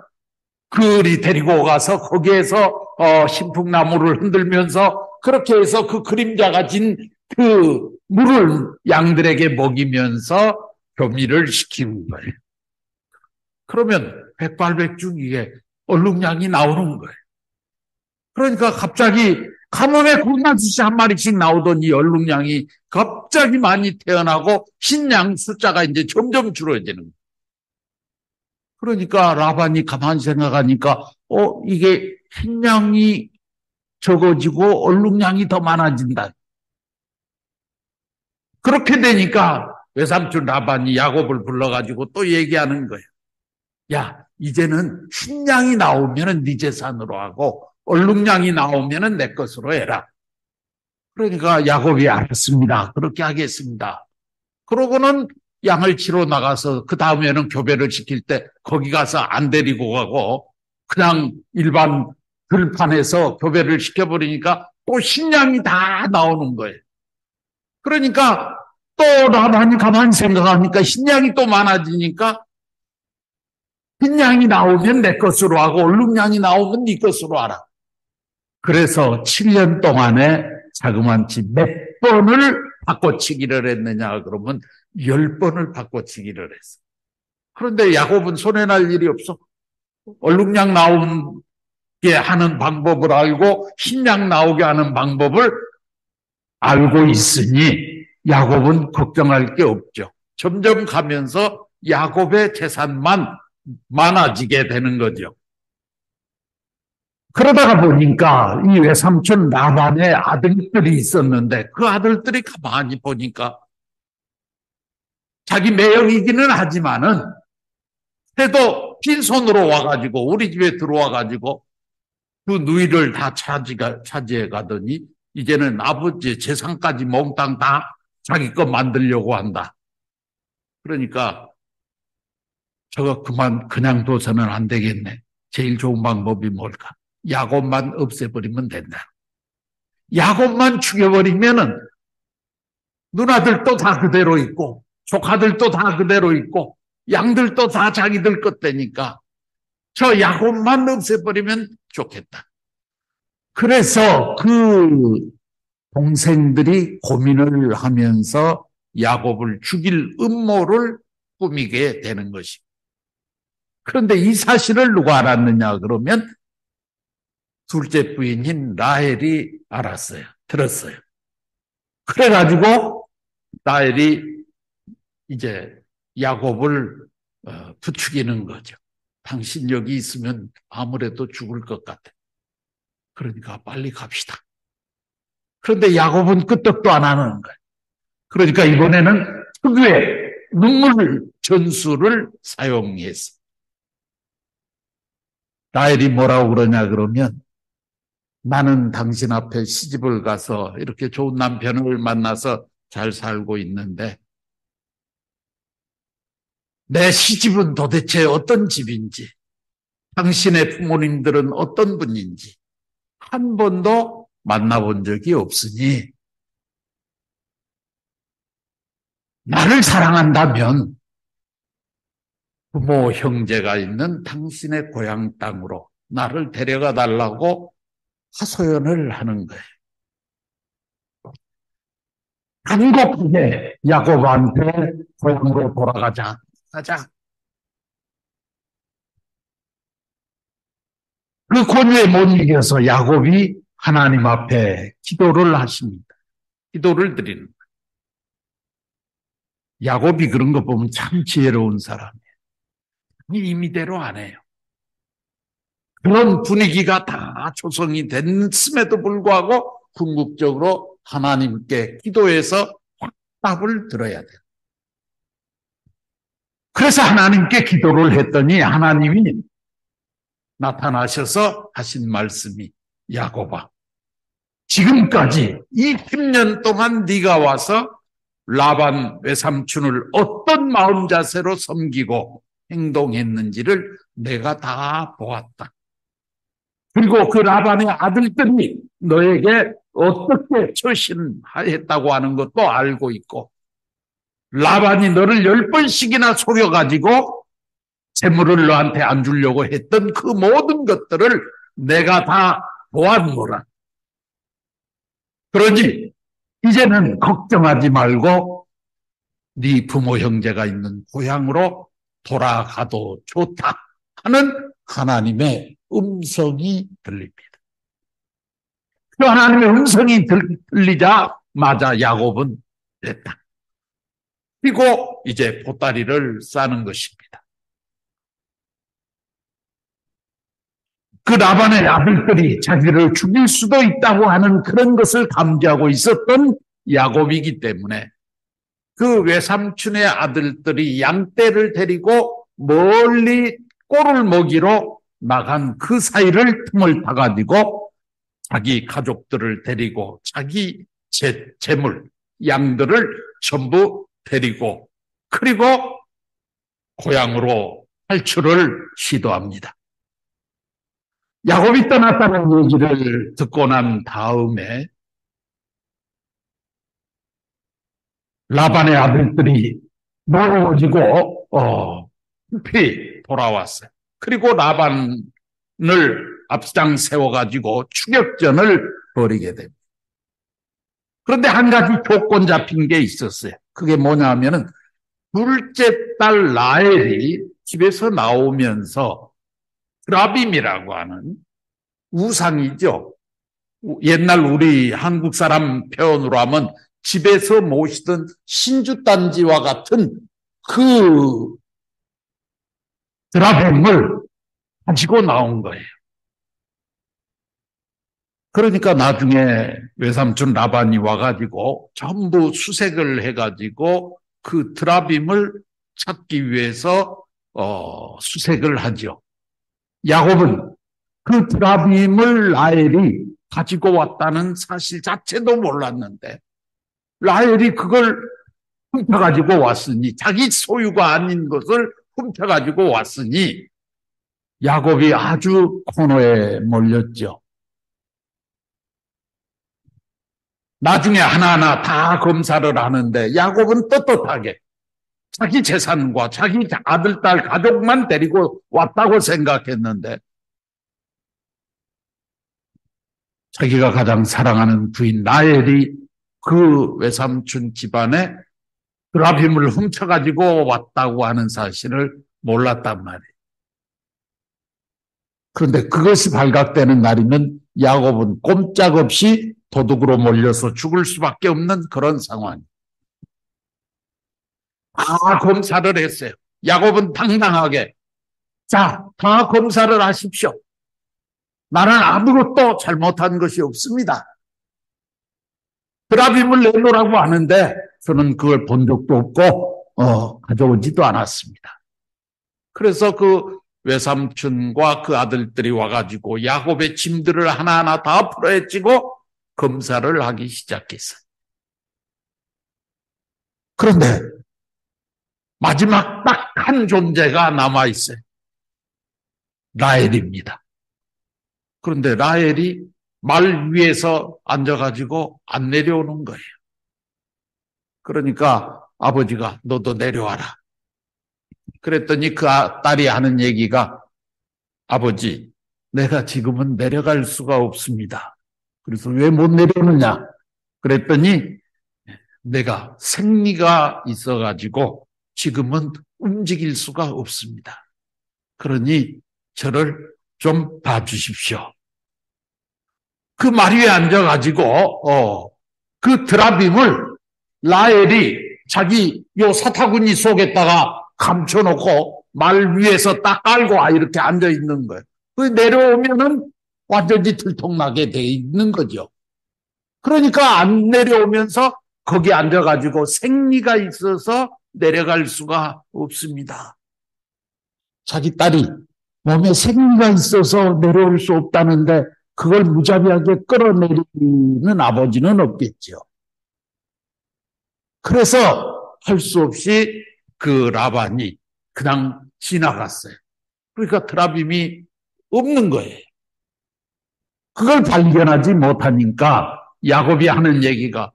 그리 데리고 가서 거기에서 신풍나무를 흔들면서 그렇게 해서 그 그림자가 진 그 물을 양들에게 먹이면서 교미를 시키는 거예요. 그러면 백발백중 이게 얼룩양이 나오는 거예요. 그러니까 갑자기 가뭄에 콩나듯이 1마리씩 나오던 이 얼룩양이 갑자기 많이 태어나고 흰양 숫자가 이제 점점 줄어드는 거예요. 그러니까 라반이 가만히 생각하니까 이게 흰양이 적어지고 얼룩양이 더 많아진다. 그렇게 되니까 외삼촌 라반이 야곱을 불러가지고 또 얘기하는 거예요. 야, 이제는 흰양이 나오면은 네 재산으로 하고 얼룩양이 나오면은 내 것으로 해라. 그러니까 야곱이 알았습니다. 그렇게 하겠습니다. 그러고는 양을 치러 나가서 그 다음에는 교배를 시킬 때 거기 가서 안 데리고 가고 그냥 일반 들판에서 교배를 시켜버리니까 또 신양이 다 나오는 거예요. 그러니까 또 라반이 가만히 생각하니까 신양이 또 많아지니까 흰양이 나오면 내 것으로 하고 얼룩양이 나오면 네 것으로 하라. 그래서 7년 동안에 자그만치 몇 번을 바꿔치기를 했느냐 그러면 10번을 바꿔치기를 했어. 그런데 야곱은 손해날 일이 없어. 얼룩양 나오게 하는 방법을 알고 흰양 나오게 하는 방법을 알고 있으니 야곱은 걱정할 게 없죠. 점점 가면서 야곱의 재산만 많아지게 되는 거죠. 그러다가 보니까 이 외삼촌 라반의 아들들이 있었는데 그 아들들이 가만히 보니까 자기 매형이기는 하지만은 그래도 빈손으로 와가지고 우리 집에 들어와가지고 그 누이를 다 차지해 가더니 이제는 아버지의 재산까지 몽땅 다 자기 거 만들려고 한다. 그러니까 저거 그냥 둬서는 안 되겠네. 제일 좋은 방법이 뭘까? 야곱만 없애버리면 된다. 야곱만 죽여버리면은 누나들도 다 그대로 있고 조카들도 다 그대로 있고 양들도 다 자기들 것 되니까 저 야곱만 없애버리면 좋겠다. 그래서 그 동생들이 고민을 하면서 야곱을 죽일 음모를 꾸미게 되는 것입니다. 그런데 이 사실을 누가 알았느냐 그러면 둘째 부인인 라헬이 알았어요. 들었어요. 그래가지고 라헬이 이제 야곱을 부추기는 거죠. 당신 여기 있으면 아무래도 죽을 것 같아. 그러니까 빨리 갑시다. 그런데 야곱은 끄떡도 안 하는 거예요. 그러니까 이번에는 특유의 눈물 전술을 사용해서 라헬이 뭐라고 그러냐 그러면 나는 당신 앞에 시집을 가서 이렇게 좋은 남편을 만나서 잘 살고 있는데 내 시집은 도대체 어떤 집인지 당신의 부모님들은 어떤 분인지 한 번도 만나본 적이 없으니 나를 사랑한다면 부모 형제가 있는 당신의 고향 땅으로 나를 데려가 달라고 하소연을 하는 거예요. 간곡하게 야곱한테 고향으로 돌아가자. 그 권유에 못 이겨서 야곱이 하나님 앞에 기도를 하십니다. 기도를 드리는 거예요. 야곱이 그런 거 보면 참 지혜로운 사람이에요. 임의대로 안 해요. 그런 분위기가 다 조성이 됐음에도 불구하고 궁극적으로 하나님께 기도해서 답을 들어야 돼요. 그래서 하나님께 기도를 했더니 하나님이 나타나셔서 하신 말씀이 야곱아, 지금까지 20년 동안 네가 와서 라반 외삼촌을 어떤 마음 자세로 섬기고 행동했는지를 내가 다 보았다. 그리고 그 라반의 아들들이 너에게 어떻게 처신했다고 하는 것도 알고 있고 라반이 너를 10번씩이나 속여가지고 재물을 너한테 안 주려고 했던 그 모든 것들을 내가 다 보았노라. 그러니 이제는 걱정하지 말고 네 부모 형제가 있는 고향으로 돌아가도 좋다 하는 하나님의 음성이 들립니다. 그 하나님의 음성이 들리자마자 야곱은 됐다. 그리고 이제 보따리를 싸는 것입니다. 그 라반의 아들들이 자기를 죽일 수도 있다고 하는 그런 것을 감지하고 있었던 야곱이기 때문에 그 외삼촌의 아들들이 양떼를 데리고 멀리 꼴을 먹이러 나간 그 사이를 틈을 타가지고 자기 가족들을 데리고 자기 재물, 양들을 전부 데리고 그리고 고향으로 탈출을 시도합니다. 야곱이 떠났다는 얘기를 듣고 난 다음에 라반의 아들들이 모여지고 급히 돌아왔어요. 그리고 라반을 앞장 세워가지고 추격전을 벌이게 됩니다. 그런데 한 가지 조건 잡힌 게 있었어요. 그게 뭐냐 하면은 둘째 딸 라헬이 집에서 나오면서 드라빔이라고 하는 우상이죠. 옛날 우리 한국 사람 표현으로 하면 집에서 모시던 신주단지와 같은 그 드라빔을 가지고 나온 거예요. 그러니까 나중에 외삼촌 라반이 와가지고 전부 수색을 해가지고 그 드라빔을 찾기 위해서 수색을 하죠. 야곱은 그 드라빔을 라헬이 가지고 왔다는 사실 자체도 몰랐는데 라헬이 그걸 훔쳐가지고 왔으니 자기 소유가 아닌 것을 훔쳐가지고 왔으니 야곱이 아주 코너에 몰렸죠. 나중에 하나하나 다 검사를 하는데 야곱은 떳떳하게 자기 재산과 자기 아들, 딸, 가족만 데리고 왔다고 생각했는데 자기가 가장 사랑하는 부인 라헬이 그 외삼촌 집안에 드라빔을 훔쳐가지고 왔다고 하는 사실을 몰랐단 말이에요. 그런데 그것이 발각되는 날이면 야곱은 꼼짝없이 도둑으로 몰려서 죽을 수밖에 없는 그런 상황. 다 검사를 했어요. 야곱은 당당하게 자, 다 검사를 하십시오. 나는 아무것도 잘못한 것이 없습니다. 드라빔을 내놓으라고 하는데 저는 그걸 본 적도 없고 가져오지도 않았습니다. 그래서 그 외삼촌과 그 아들들이 와가지고 야곱의 짐들을 하나하나 다 풀어헤치고 검사를 하기 시작했어요. 그런데 마지막 딱 한 존재가 남아있어요. 라헬입니다. 그런데 라헬이 말 위에서 앉아가지고 안 내려오는 거예요. 그러니까 아버지가 너도 내려와라. 그랬더니 그 딸이 하는 얘기가 아버지, 내가 지금은 내려갈 수가 없습니다. 그래서 왜 못 내려오느냐? 그랬더니 내가 생리가 있어가지고 지금은 움직일 수가 없습니다. 그러니 저를 좀 봐주십시오. 그 말 위에 앉아가지고 그 드라빔을 라헬이 자기 요 사타구니 속에다가 감춰놓고 말 위에서 딱 깔고 이렇게 앉아있는 거예요. 그 내려오면은 완전히 들통나게 돼 있는 거죠. 그러니까 안 내려오면서 거기 앉아가지고 생리가 있어서 내려갈 수가 없습니다. 자기 딸이 몸에 생리가 있어서 내려올 수 없다는데 그걸 무자비하게 끌어내리는 아버지는 없겠죠. 그래서 할 수 없이 그 라반이 그냥 지나갔어요. 그러니까 드라빔이 없는 거예요. 그걸 발견하지 못하니까 야곱이 하는 얘기가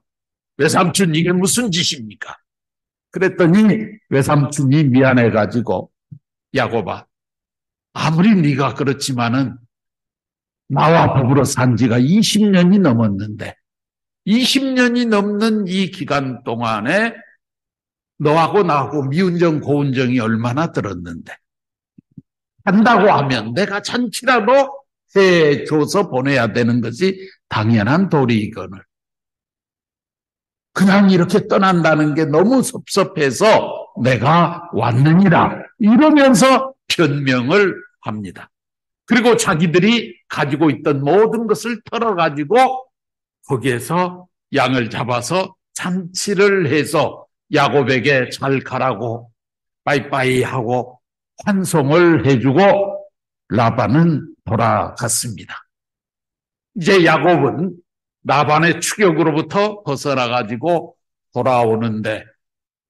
외삼촌 이게 무슨 짓입니까? 그랬더니 외삼촌이 미안해가지고 야곱아 아무리 네가 그렇지만은 나와 더불어 산 지가 20년이 넘었는데 20년이 넘는 이 기간 동안에 너하고 나하고 미운정 고운정이 얼마나 들었는데 한다고 하면 내가 잔치라도 해줘서 보내야 되는 것이 당연한 도리이거늘 그냥 이렇게 떠난다는 게 너무 섭섭해서 내가 왔느니라 이러면서 변명을 합니다. 그리고 자기들이 가지고 있던 모든 것을 털어가지고 거기에서 양을 잡아서 잔치를 해서 야곱에게 잘 가라고 빠이빠이 하고 환송을 해주고 라반은 돌아갔습니다. 이제 야곱은 라반의 추격으로부터 벗어나가지고 돌아오는데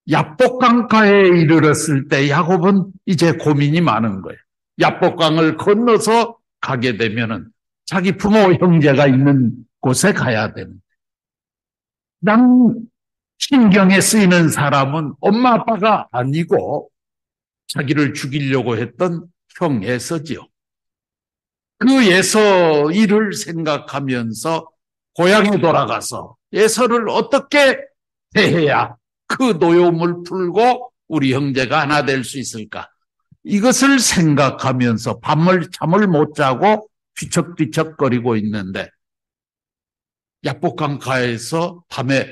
야복강가에 이르렀을 때 야곱은 이제 고민이 많은 거예요. 야복강을 건너서 가게 되면은 자기 부모 형제가 있는 곳에 가야 되는데, 난 신경에 쓰이는 사람은 엄마 아빠가 아니고 자기를 죽이려고 했던 형 에서지요. 그 에서 일을 생각하면서 고향에 돌아가서 에서를 어떻게 대해야 그 노여움을 풀고 우리 형제가 하나 될 수 있을까? 이것을 생각하면서 잠을 못 자고 뒤척뒤척거리고 있는데 야복강가에서 밤에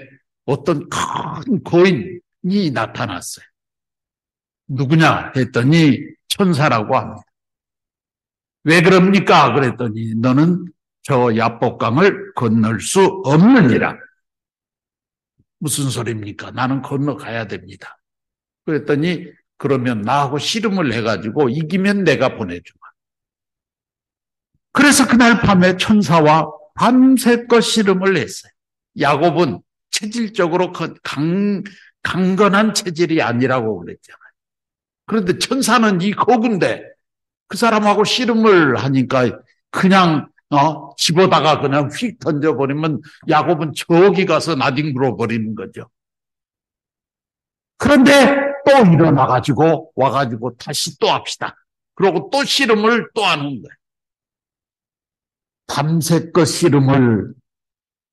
어떤 큰 거인이 나타났어요. 누구냐 했더니 천사라고 합니다. 왜 그럽니까? 그랬더니 너는 저 야복강을 건널 수 없느니라. 무슨 소리입니까? 나는 건너가야 됩니다. 그랬더니 그러면 나하고 씨름을 해가지고 이기면 내가 보내주마. 그래서 그날 밤에 천사와 밤새껏 씨름을 했어요. 야곱은 체질적으로 강건한 체질이 아니라고 그랬잖아요. 그런데 천사는 이 거군데 그 사람하고 씨름을 하니까 그냥 집어다가 그냥 휙 던져버리면 야곱은 저기 가서 나뒹굴어 버리는 거죠. 그런데 또 일어나가지고 와가지고 다시 또 합시다. 그러고 또 씨름을 또 하는 거예요. 밤새껏 씨름을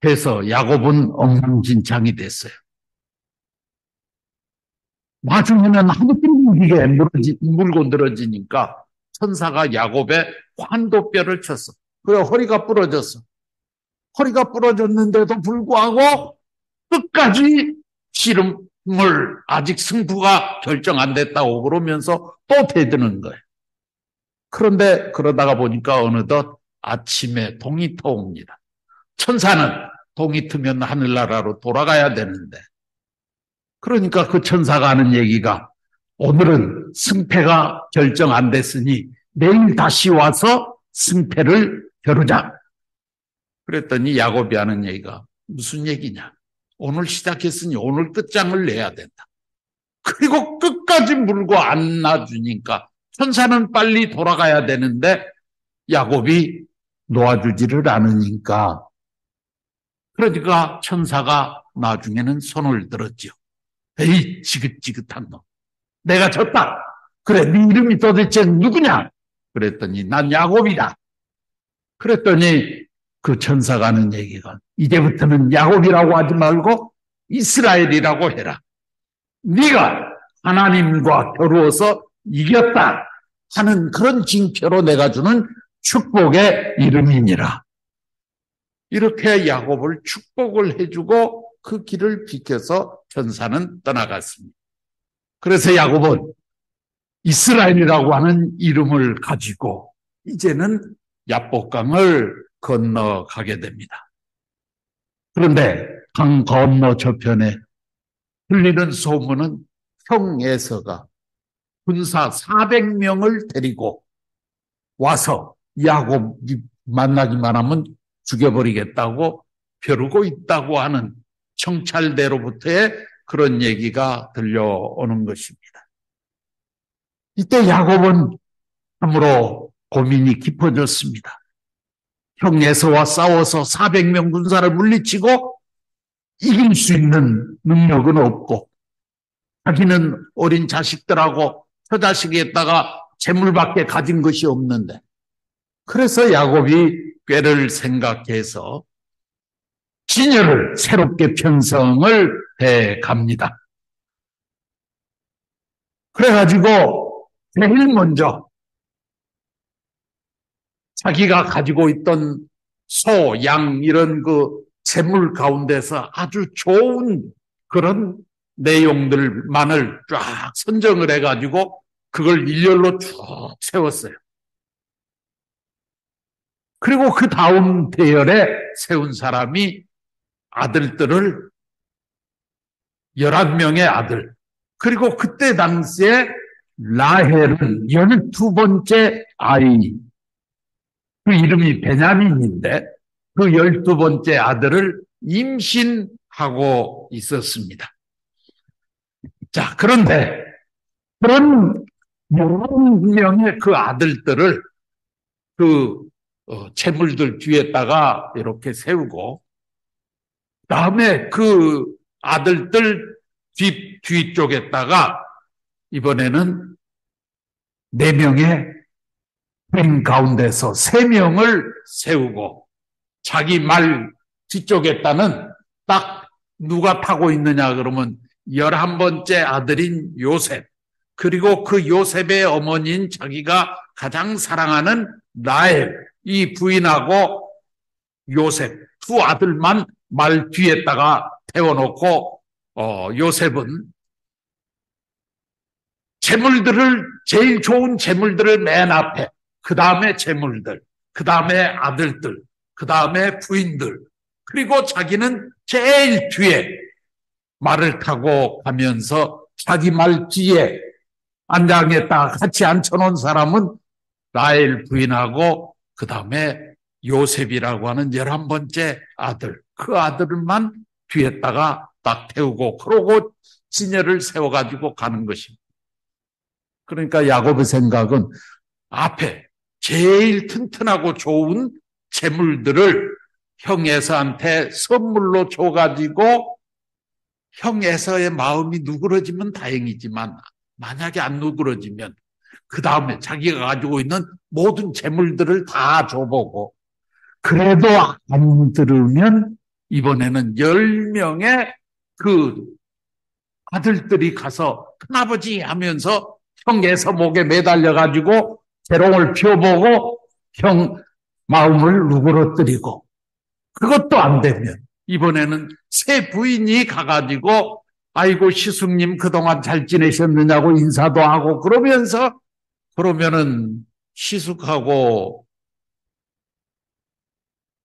해서 야곱은 엉망진창이 됐어요. 나중에는 하늘이게 물고 늘어지니까 천사가 야곱의 환도뼈를 쳤어. 그래 허리가 부러졌어. 허리가 부러졌는데도 불구하고 끝까지 씨름을 아직 승부가 결정 안 됐다고 그러면서 또 대드는 거예요. 그런데 그러다가 보니까 어느덧 아침에 동이 터옵니다. 천사는 동이 트면 하늘나라로 돌아가야 되는데, 그러니까 그 천사가 하는 얘기가 오늘은 승패가 결정 안 됐으니 내일 다시 와서 승패를 겨루자. 그랬더니 야곱이 하는 얘기가 무슨 얘기냐. 오늘 시작했으니 오늘 끝장을 내야 된다. 그리고 끝까지 물고 안 놔주니까 천사는 빨리 돌아가야 되는데 야곱이 놓아주지를 않으니까, 그러니까 천사가 나중에는 손을 들었죠. 에이 지긋지긋한 놈, 내가 졌다. 그래 네 이름이 도대체 누구냐? 그랬더니 난 야곱이다. 그랬더니 그 천사가 하는 얘기가 이제부터는 야곱이라고 하지 말고 이스라엘이라고 해라. 네가 하나님과 겨루어서 이겼다 하는 그런 징표로 내가 주는 축복의 이름이니라. 이렇게 야곱을 축복을 해주고 그 길을 비켜서 천사는 떠나갔습니다. 그래서 야곱은 이스라엘이라고 하는 이름을 가지고 이제는 야복강을 건너가게 됩니다. 그런데 강 건너 저편에 들리는 소문은 형 에서가 군사 400명을 데리고 와서 야곱이 만나기만 하면 죽여버리겠다고 벼르고 있다고 하는 청찰대로부터의 그런 얘기가 들려오는 것입니다. 이때 야곱은 참으로 고민이 깊어졌습니다. 형 에서와 싸워서 400명 군사를 물리치고 이길 수 있는 능력은 없고 자기는 어린 자식들하고 처자식에다가 재물밖에 가진 것이 없는데, 그래서 야곱이 꾀를 생각해서 진열을 새롭게 편성을 해 갑니다. 그래가지고 제일 먼저 자기가 가지고 있던 소, 양 이런 그 재물 가운데서 아주 좋은 그런 내용들만을 쫙 선정을 해가지고 그걸 일렬로 쭉 세웠어요. 그리고 그 다음 대열에 세운 사람이 아들들을 11명의 아들, 그리고 그때 당시에 라헬은 12번째 아이, 그 이름이 베냐민인데 그 12번째 아들을 임신하고 있었습니다. 자, 그런데 그런 11명의 그 아들들을 그 채물들 뒤에다가 이렇게 세우고, 다음에 그 아들들 뒤쪽에다가 이번에는 4명의 행 가운데서 3명을 세우고, 자기 말 뒤쪽에다는 딱 누가 타고 있느냐 그러면 11번째 아들인 요셉, 그리고 그 요셉의 어머니인 자기가 가장 사랑하는 라헬, 이 부인하고 요셉 두 아들만 말 뒤에다가 태워놓고, 요셉은 제일 좋은 재물들을 맨 앞에, 그 다음에 재물들, 그 다음에 아들들, 그 다음에 부인들, 그리고 자기는 제일 뒤에 말을 타고 가면서 자기 말 뒤에 안장에다가 같이 앉혀놓은 사람은 라헬 부인하고 그 다음에 요셉이라고 하는 11번째 아들, 그 아들만 뒤에다가 딱 태우고, 그러고 진열을 세워가지고 가는 것입니다. 그러니까 야곱의 생각은 앞에 제일 튼튼하고 좋은 재물들을 형 에서한테 선물로 줘가지고, 형 에서의 마음이 누그러지면 다행이지만 만약에 안 누그러지면 그 다음에 자기가 가지고 있는 모든 재물들을 다 줘보고, 그래도 안 들으면 이번에는 10명의 그 아들들이 가서 큰아버지 하면서 형 에서 목에 매달려가지고 재롱을 펴보고 형 마음을 누그러뜨리고, 그것도 안 되면 이번에는 새 부인이 가가지고 아이고 시숙님 그동안 잘 지내셨느냐고 인사도 하고, 그러면은 시숙하고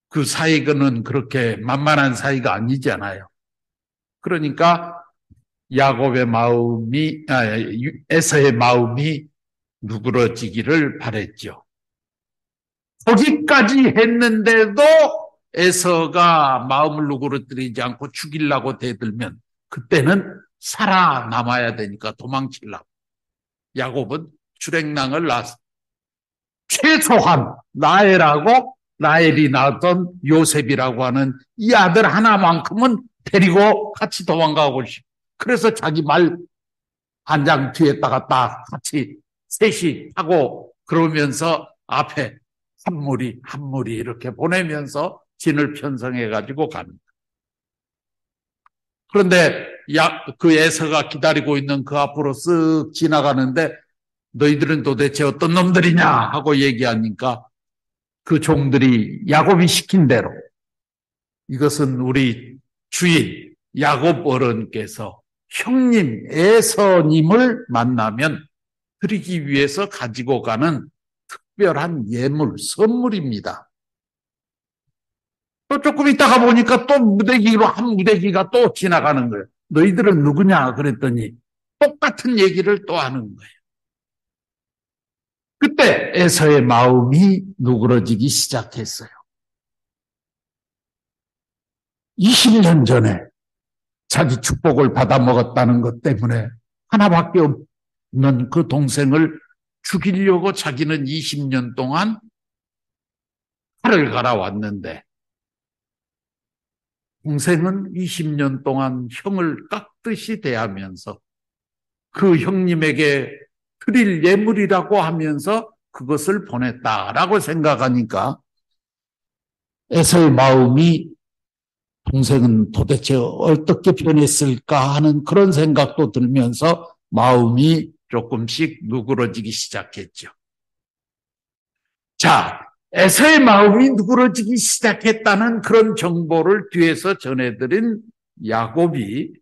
그 사이는 그렇게 만만한 사이가 아니잖아요. 그러니까 야곱의 마음이, 에서의 마음이 누그러지기를 바랬죠. 거기까지 했는데도 에서가 마음을 누그러뜨리지 않고 죽이려고 대들면 그때는 살아남아야 되니까 도망치려고 야곱은 출행랑을 낳았어. 최소한 라헬이 낳았던 요셉이라고 하는 이 아들 하나만큼은 데리고 같이 도망가고 싶어. 그래서 자기 말 한장 뒤에다가 딱 같이 셋이 타고 그러면서 앞에 한 무리 이렇게 보내면서 진을 편성해가지고 갑니다. 그런데 그 에서가 기다리고 있는 그 앞으로 쓱 지나가는데 너희들은 도대체 어떤 놈들이냐 하고 얘기하니까 그 종들이 야곱이 시킨 대로, 이것은 우리 주인 야곱 어른께서 형님 에서님을 만나면 드리기 위해서 가지고 가는 특별한 예물, 선물입니다. 또 조금 있다가 보니까 또 한 무대기가 또 지나가는 거예요. 너희들은 누구냐 그랬더니 똑같은 얘기를 또 하는 거예요. 그때 에서의 마음이 누그러지기 시작했어요. 20년 전에 자기 축복을 받아먹었다는 것 때문에 하나밖에 없는 그 동생을 죽이려고 자기는 20년 동안 칼을 갈아왔는데, 동생은 20년 동안 형을 깍듯이 대하면서 그 형님에게 드릴 예물이라고 하면서 그것을 보냈다라고 생각하니까 에서의 마음이, 동생은 도대체 어떻게 변했을까 하는 그런 생각도 들면서 마음이 조금씩 누그러지기 시작했죠. 자, 에서의 마음이 누그러지기 시작했다는 그런 정보를 뒤에서 전해드린 야곱이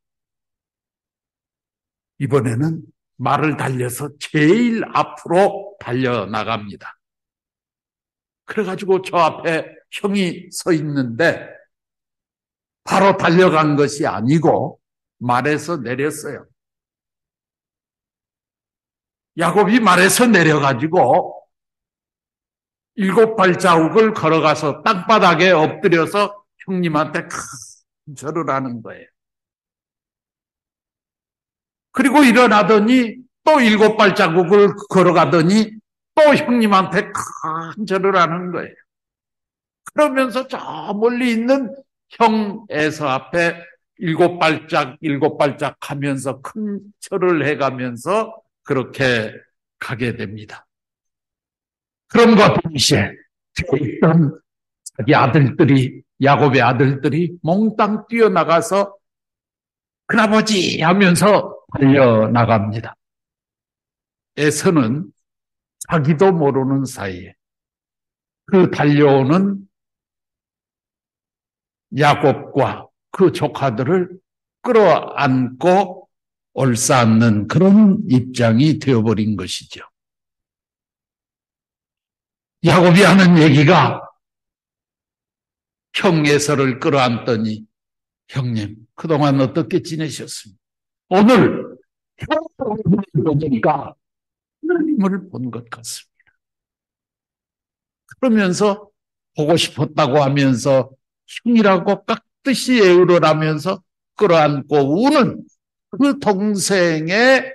이번에는 말을 달려서 제일 앞으로 달려나갑니다. 그래가지고 저 앞에 형이 서 있는데 바로 달려간 것이 아니고 말에서 내렸어요. 야곱이 말에서 내려가지고 7발자국을 걸어가서 땅바닥에 엎드려서 형님한테 큰 절을 하는 거예요. 그리고 일어나더니 또 7발자국을 걸어가더니 또 형님한테 큰 절을 하는 거예요. 그러면서 저 멀리 있는 형 에서 앞에 7발짝 하면서 큰 절을 해가면서 그렇게 가게 됩니다. 그럼과 동시에 있던 자기 아들들이, 야곱의 아들들이 몽땅 뛰어나가서 큰아버지 하면서 달려나갑니다. 에서는 자기도 모르는 사이에 그 달려오는 야곱과 그 조카들을 끌어안고 올싸앉는 그런 입장이 되어버린 것이죠. 야곱이 하는 얘기가 형 에서를 끌어안더니 형님 그동안 어떻게 지내셨습니까? 오늘 형을 보니까 하나님을 본 것 같습니다. 그러면서 보고 싶었다고 하면서 형이라고 깍듯이 애우를 하면서 끌어안고 우는 그 동생의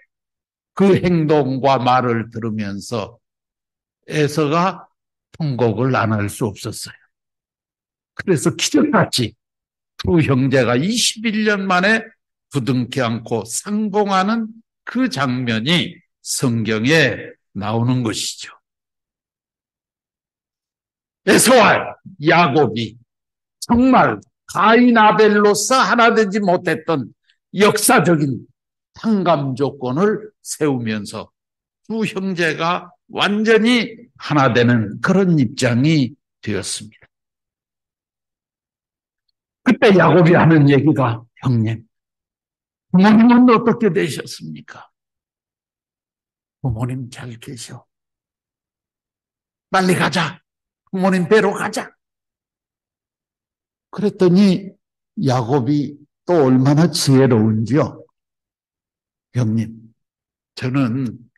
그 행동과 말을 들으면서 에서가 통곡을 안 할 수 없었어요. 그래서 기적같이 두 형제가 21년 만에 부둥켜 안고 상봉하는 그 장면이 성경에 나오는 것이죠. 에서와 야곱이 정말 가인 아벨로서 하나 되지 못했던 역사적인 상감 조건을 세우면서 두 형제가 완전히 하나 되는 그런 입장이 되었습니다. 그때 야곱이 하는 얘기가 형님, 부모님은 어떻게 되셨습니까? 부모님 잘 계셔. 빨리 가자. 부모님 뵈러 가자. 그랬더니 야곱이 또 얼마나 지혜로운지요. 형님, 저는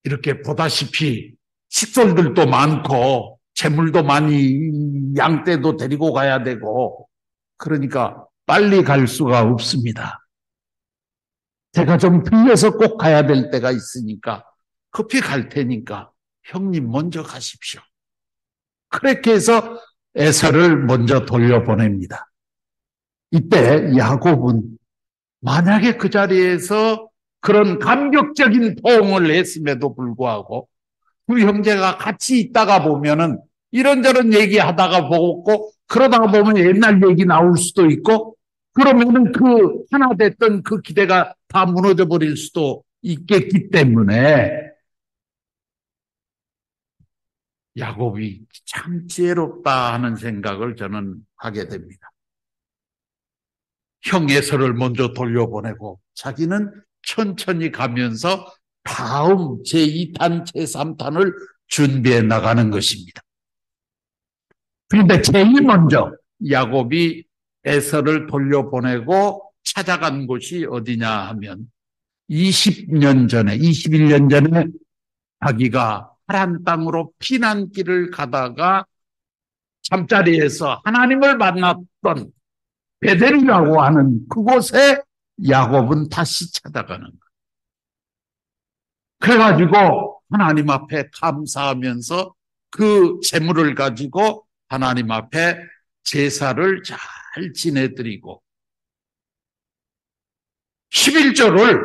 이렇게 보다시피 식솔들도 많고 재물도 많이 양떼도 데리고 가야 되고 그러니까 빨리 갈 수가 없습니다. 제가 좀 들려서 꼭 가야 될 때가 있으니까 급히 갈 테니까 형님 먼저 가십시오. 그렇게 해서 에서를 먼저 돌려보냅니다. 이때 야곱은 만약에 그 자리에서 그런 감격적인 포옹을 했음에도 불구하고 두 형제가 같이 있다가 보면은 이런저런 얘기하다가 보고 그러다가 보면 옛날 얘기 나올 수도 있고 그러면은 그 하나 됐던 그 기대가 다 무너져 버릴 수도 있겠기 때문에 야곱이 참 지혜롭다 하는 생각을 저는 하게 됩니다. 형 에서를 먼저 돌려보내고 자기는 천천히 가면서 다음 제2탄, 제3탄을 준비해 나가는 것입니다. 그런데 제일 먼저 야곱이 에서를 돌려보내고 찾아간 곳이 어디냐 하면 20년 전에, 21년 전에 자기가 하란 땅으로 피난길을 가다가 잠자리에서 하나님을 만났던 베델이라고 하는 그곳에 야곱은 다시 찾아가는 거예요. 그래가지고 하나님 앞에 감사하면서 그 재물을 가지고 하나님 앞에 제사를 잘 지내드리고 11조를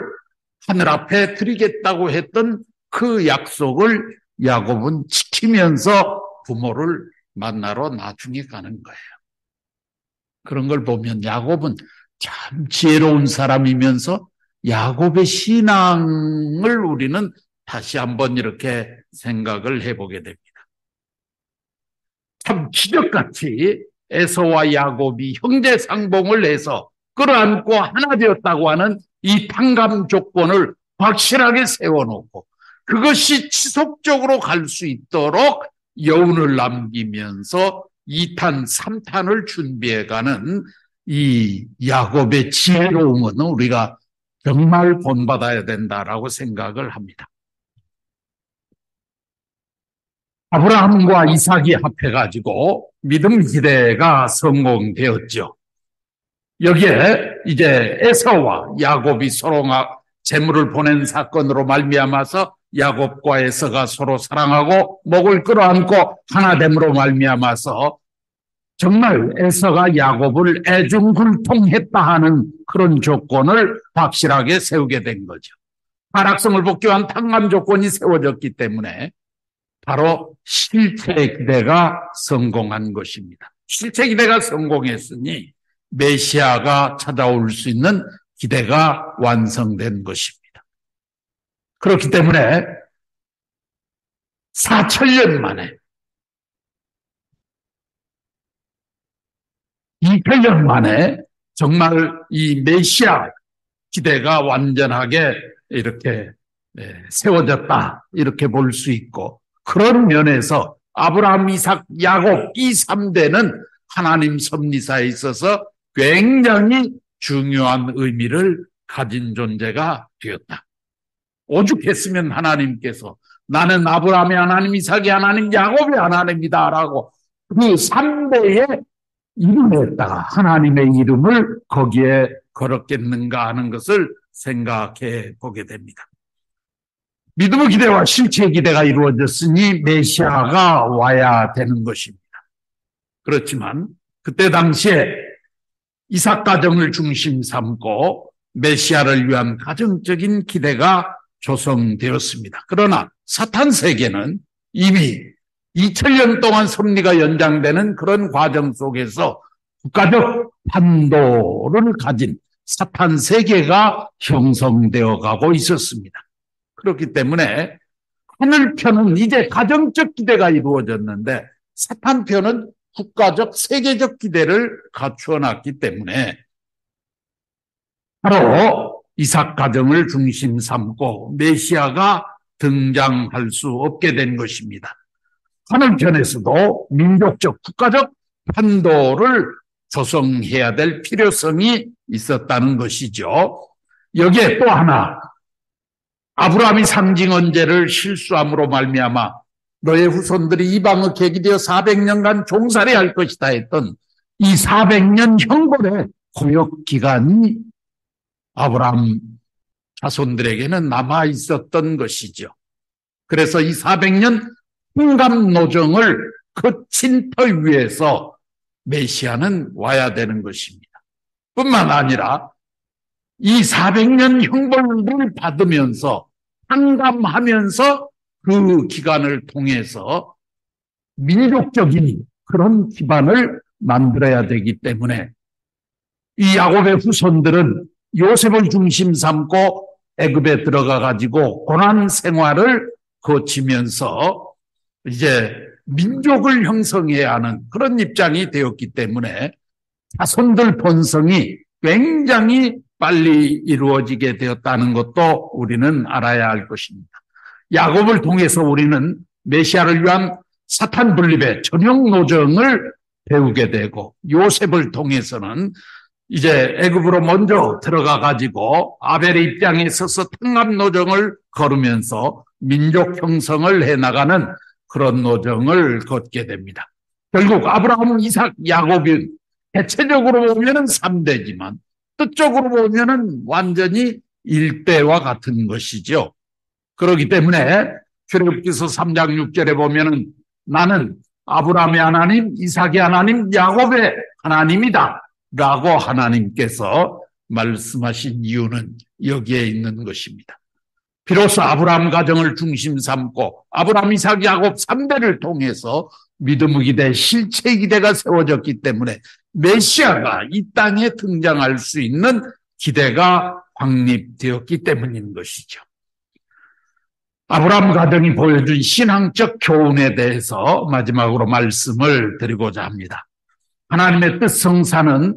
하늘 앞에 드리겠다고 했던 그 약속을 야곱은 지키면서 부모를 만나러 나중에 가는 거예요. 그런 걸 보면 야곱은 참 지혜로운 사람이면서 야곱의 신앙을 우리는 다시 한번 이렇게 생각을 해보게 됩니다. 참 기적같이 에서와 야곱이 형제 상봉을 해서 끌어안고 하나 되었다고 하는 이 탕감 조건을 확실하게 세워놓고 그것이 지속적으로 갈 수 있도록 여운을 남기면서 2탄, 3탄을 준비해가는 이 야곱의 지혜로움은 우리가 정말 본받아야 된다라고 생각을 합니다. 아브라함과 이삭이 합해가지고 믿음 기대가 성공되었죠. 여기에 이제 에사와 야곱이 서로 재물을 보낸 사건으로 말미암아서 야곱과 에서가 서로 사랑하고 목을 끌어안고 하나됨으로 말미암아서 정말 에서가 야곱을 애중굴통했다 하는 그런 조건을 확실하게 세우게 된 거죠. 타락성을 복귀한 탕감 조건이 세워졌기 때문에 바로 실체 기대가 성공한 것입니다. 실체 기대가 성공했으니 메시아가 찾아올 수 있는 기대가 완성된 것입니다. 그렇기 때문에 4천년 만에 2천년 만에 정말 이 메시아 기대가 완전하게 이렇게 세워졌다 이렇게 볼 수 있고, 그런 면에서 아브라함, 이삭, 야곱 이 3대는 하나님 섭리사에 있어서 굉장히 중요한 의미를 가진 존재가 되었다. 오죽했으면 하나님께서 나는 아브라함의 하나님, 이삭의 하나님, 야곱의 하나님이다 라고 그 3대의 이름에다가 하나님의 이름을 거기에 걸었겠는가 하는 것을 생각해 보게 됩니다. 믿음의 기대와 실체의 기대가 이루어졌으니 메시아가 와야 되는 것입니다. 그렇지만 그때 당시에 이삭 가정을 중심 삼고 메시아를 위한 가정적인 기대가 조성되었습니다. 그러나 사탄 세계는 이미 2000년 동안 섭리가 연장되는 그런 과정 속에서 국가적 판도를 가진 사탄 세계가 형성되어 가고 있었습니다. 그렇기 때문에 하늘편은 이제 가정적 기대가 이루어졌는데 사탄편은 국가적 세계적 기대를 갖추어 놨기 때문에 바로 이삭 가정을 중심 삼고 메시아가 등장할 수 없게 된 것입니다. 하늘편에서도 민족적 국가적 판도를 조성해야 될 필요성이 있었다는 것이죠. 여기에 또 하나, 아브라함이 상징 언제를 실수함으로 말미암아 너의 후손들이 이방의 객이 되어 400년간 종살이 할 것이다 했던 이 400년 형벌의 고역 기간이 아브라함 자손들에게는 남아 있었던 것이죠. 그래서 이 400년 흑암 노정을 거친 터 위에서 메시아는 와야 되는 것입니다. 뿐만 아니라 이 400년 형벌을 받으면서 상감하면서 그 기간을 통해서 민족적인 그런 기반을 만들어야 되기 때문에 이 야곱의 후손들은 요셉을 중심 삼고 애굽에 들어가 가지고 고난 생활을 거치면서 이제 민족을 형성해야 하는 그런 입장이 되었기 때문에 자손들 번성이 굉장히 빨리 이루어지게 되었다는 것도 우리는 알아야 할 것입니다. 야곱을 통해서 우리는 메시아를 위한 사탄 분립의 전형 노정을 배우게 되고, 요셉을 통해서는 이제 애굽으로 먼저 들어가 가지고 아벨의 입장에 서서 탕감 노정을 걸으면서 민족 형성을 해나가는 그런 노정을 걷게 됩니다. 결국 아브라함, 이삭, 야곱이 대체적으로 보면은 3대지만 뜻적으로 보면은 완전히 1대와 같은 것이죠. 그렇기 때문에 출애굽기서 3장 6절에 보면은 나는 아브라함의 하나님, 이삭의 하나님, 야곱의 하나님이다 라고 하나님께서 말씀하신 이유는 여기에 있는 것입니다. 비로소 아브라함 가정을 중심 삼고 아브라함, 이삭, 야곱 3대를 통해서 믿음의 기대, 실체의 기대가 세워졌기 때문에 메시아가 이 땅에 등장할 수 있는 기대가 확립되었기 때문인 것이죠. 아브라함 가정이 보여준 신앙적 교훈에 대해서 마지막으로 말씀을 드리고자 합니다. 하나님의 뜻 성사는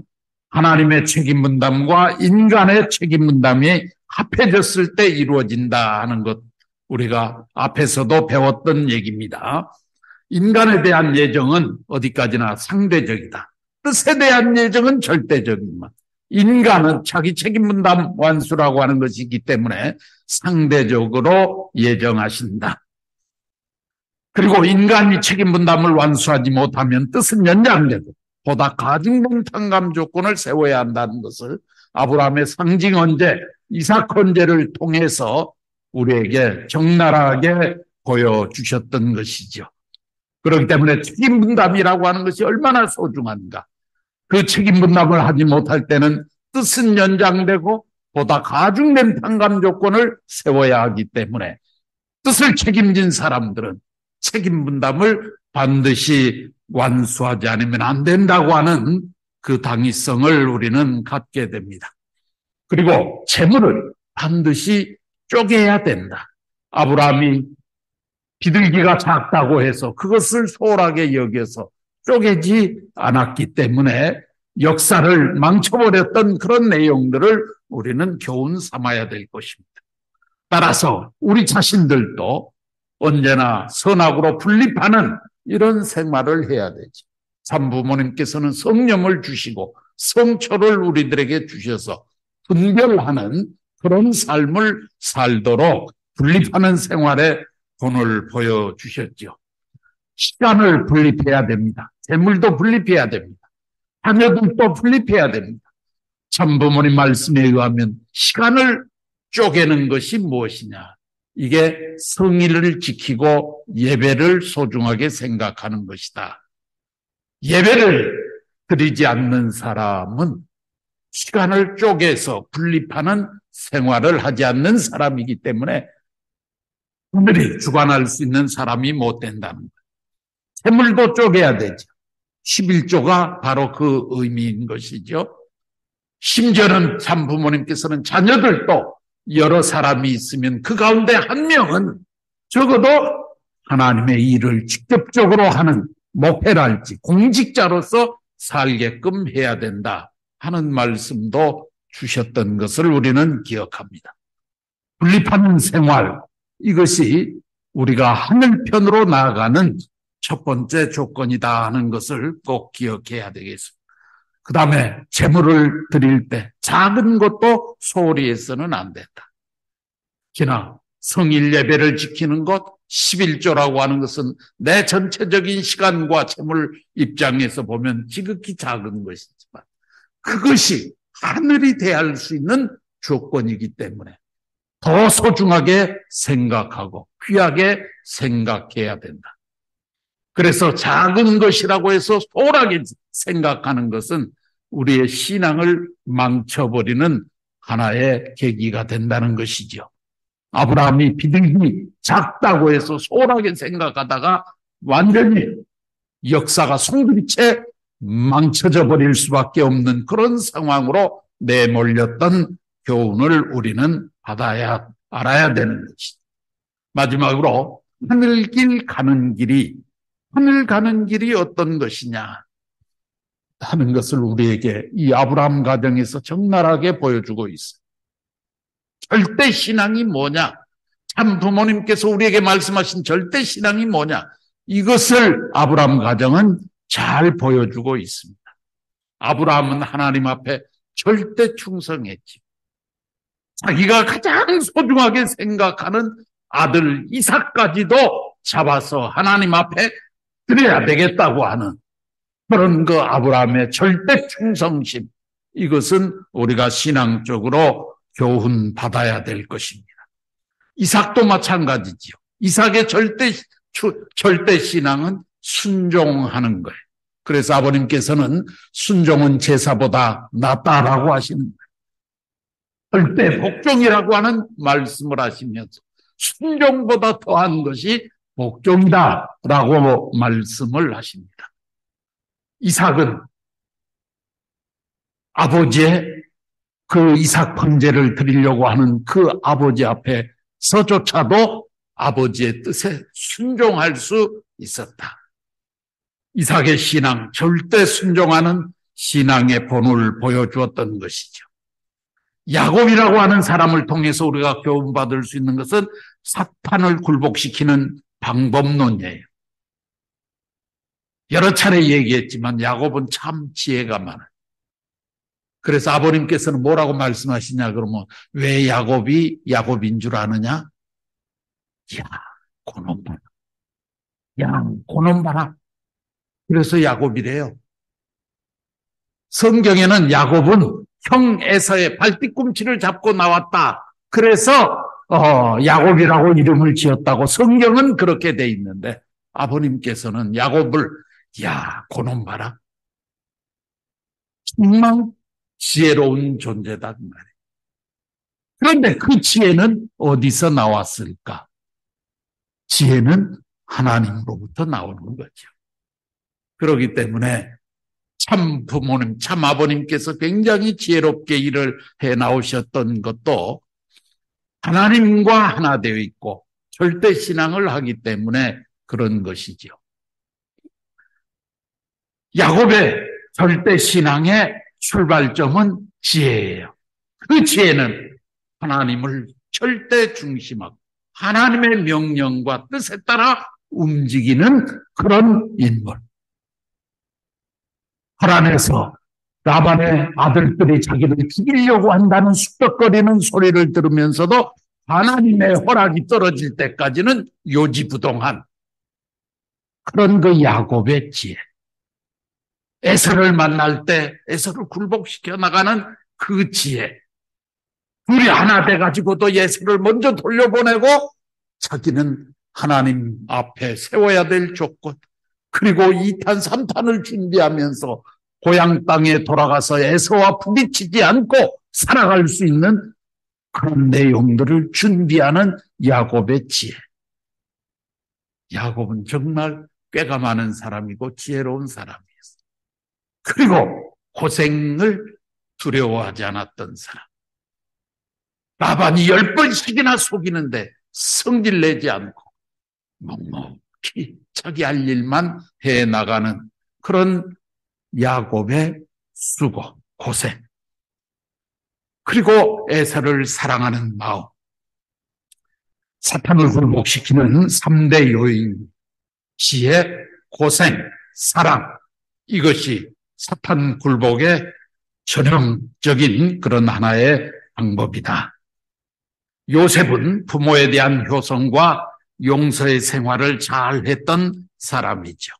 하나님의 책임 분담과 인간의 책임 분담이 합해졌을 때 이루어진다 하는 것, 우리가 앞에서도 배웠던 얘기입니다. 인간에 대한 예정은 어디까지나 상대적이다. 뜻에 대한 예정은 절대적이지만 인간은 자기 책임 분담 완수라고 하는 것이기 때문에 상대적으로 예정하신다. 그리고 인간이 책임 분담을 완수하지 못하면 뜻은 연장되고 보다 가중된 탕감 조건을 세워야 한다는 것을 아브라함의 상징 언제, 이삭 언제를 통해서 우리에게 적나라하게 보여주셨던 것이죠. 그렇기 때문에 책임 분담이라고 하는 것이 얼마나 소중한가. 그 책임 분담을 하지 못할 때는 뜻은 연장되고 보다 가중된 탕감 조건을 세워야 하기 때문에 뜻을 책임진 사람들은 책임 분담을 반드시 완수하지 않으면 안 된다고 하는 그 당위성을 우리는 갖게 됩니다. 그리고 재물을 반드시 쪼개야 된다. 아브라함이 비둘기가 작다고 해서 그것을 소홀하게 여겨서 쪼개지 않았기 때문에 역사를 망쳐버렸던 그런 내용들을 우리는 교훈 삼아야 될 것입니다. 따라서 우리 자신들도 언제나 선악으로 분립하는 이런 생활을 해야 되지. 참부모님께서는 성령을 주시고 성초를 우리들에게 주셔서 분별하는 그런 삶을 살도록 분립하는 생활에 본을 보여주셨죠. 시간을 분립해야 됩니다. 재물도 분립해야 됩니다. 자녀들도 분립해야 됩니다. 참부모님 말씀에 의하면 시간을 쪼개는 것이 무엇이냐. 이게 성의를 지키고 예배를 소중하게 생각하는 것이다. 예배를 드리지 않는 사람은 시간을 쪼개서 분립하는 생활을 하지 않는 사람이기 때문에 하늘이 주관할 수 있는 사람이 못 된다는 거예요. 재물도 쪼개야 되죠. 11조가 바로 그 의미인 것이죠. 심지어는 참 부모님께서는 자녀들도 여러 사람이 있으면 그 가운데 한 명은 적어도 하나님의 일을 직접적으로 하는 목회랄지 공직자로서 살게끔 해야 된다 하는 말씀도 주셨던 것을 우리는 기억합니다. 분립하는 생활, 이것이 우리가 하늘편으로 나아가는 첫 번째 조건이다 하는 것을 꼭 기억해야 되겠습니다. 그 다음에 재물을 드릴 때 작은 것도 소홀히 해서는 안 된다. 특히나 성일 예배를 지키는 것, 11조라고 하는 것은 내 전체적인 시간과 재물 입장에서 보면 지극히 작은 것이지만 그것이 하늘이 대할 수 있는 조건이기 때문에 더 소중하게 생각하고 귀하게 생각해야 된다. 그래서 작은 것이라고 해서 소홀하게 생각하는 것은 우리의 신앙을 망쳐버리는 하나의 계기가 된다는 것이죠. 아브라함이 비둘기 작다고 해서 소홀하게 생각하다가 완전히 역사가 송두리째 망쳐져 버릴 수밖에 없는 그런 상황으로 내몰렸던 교훈을 우리는 알아야 되는 것이죠. 마지막으로 하늘 가는 길이 어떤 것이냐 하는 것을 우리에게 이 아브라함 가정에서 적나라하게 보여주고 있어요. 절대 신앙이 뭐냐? 참 부모님께서 우리에게 말씀하신 절대 신앙이 뭐냐? 이것을 아브라함 가정은 잘 보여주고 있습니다. 아브라함은 하나님 앞에 절대 충성했지. 자기가 가장 소중하게 생각하는 아들 이삭까지도 잡아서 하나님 앞에 드려야 되겠다고 하는 그런 그 아브라함의 절대 충성심, 이것은 우리가 신앙적으로 교훈 받아야 될 것입니다. 이삭도 마찬가지지요. 이삭의 절대 신앙은 순종하는 거예요. 그래서 아버님께서는 순종은 제사보다 낫다라고 하시는 거예요. 절대 복종이라고 하는 말씀을 하시면서 순종보다 더한 것이 복종이다라고 말씀을 하십니다. 이삭은 아버지의 그 이삭 번제를 드리려고 하는 그 아버지 앞에서조차도 아버지의 뜻에 순종할 수 있었다. 이삭의 신앙, 절대 순종하는 신앙의 본을 보여주었던 것이죠. 야곱이라고 하는 사람을 통해서 우리가 교훈받을 수 있는 것은 사탄을 굴복시키는 방법론이에요. 여러 차례 얘기했지만 야곱은 참 지혜가 많아요. 그래서 아버님께서는 뭐라고 말씀하시냐 그러면 왜 야곱이 야곱인 줄 아느냐? 야, 그놈 봐라. 야, 그놈 봐라. 그래서 야곱이래요. 성경에는 야곱은 형 에서의 발뒤꿈치를 잡고 나왔다. 그래서 야곱이라고 이름을 지었다고 성경은 그렇게 돼 있는데 아버님께서는 야곱을 야, 그놈 봐라. 정말 지혜로운 존재다 그 말이에요. 그런데 그 지혜는 어디서 나왔을까? 지혜는 하나님으로부터 나오는 거죠. 그렇기 때문에 참 부모님, 참 아버님께서 굉장히 지혜롭게 일을 해 나오셨던 것도 하나님과 하나 되어 있고 절대 신앙을 하기 때문에 그런 것이죠. 야곱의 절대 신앙의 출발점은 지혜예요. 그 지혜는 하나님을 절대 중심하고 하나님의 명령과 뜻에 따라 움직이는 그런 인물. 하란에서 라반의 아들들이 자기를 죽이려고 한다는 쑥덕거리는 소리를 들으면서도 하나님의 허락이 떨어질 때까지는 요지부동한 그런 그 야곱의 지혜. 에서를 만날 때 에서를 굴복시켜 나가는 그 지혜. 둘이 하나 돼가지고도 에서를 먼저 돌려보내고 자기는 하나님 앞에 세워야 될 조건 그리고 2탄, 3탄을 준비하면서 고향 땅에 돌아가서 에서와 부딪히지 않고 살아갈 수 있는 그런 내용들을 준비하는 야곱의 지혜. 야곱은 정말 꾀가 많은 사람이고 지혜로운 사람이었어요. 그리고 고생을 두려워하지 않았던 사람. 라반이 10번씩이나 속이는데 성질 내지 않고 묵묵히 자기 할 일만 해나가는 그런 야곱의 수고, 고생. 그리고 에서를 사랑하는 마음. 사탄을 굴복시키는 3대 요인. 지혜, 고생, 사랑. 이것이 사탄 굴복의 전형적인 그런 하나의 방법이다. 요셉은 부모에 대한 효성과 용서의 생활을 잘 했던 사람이죠.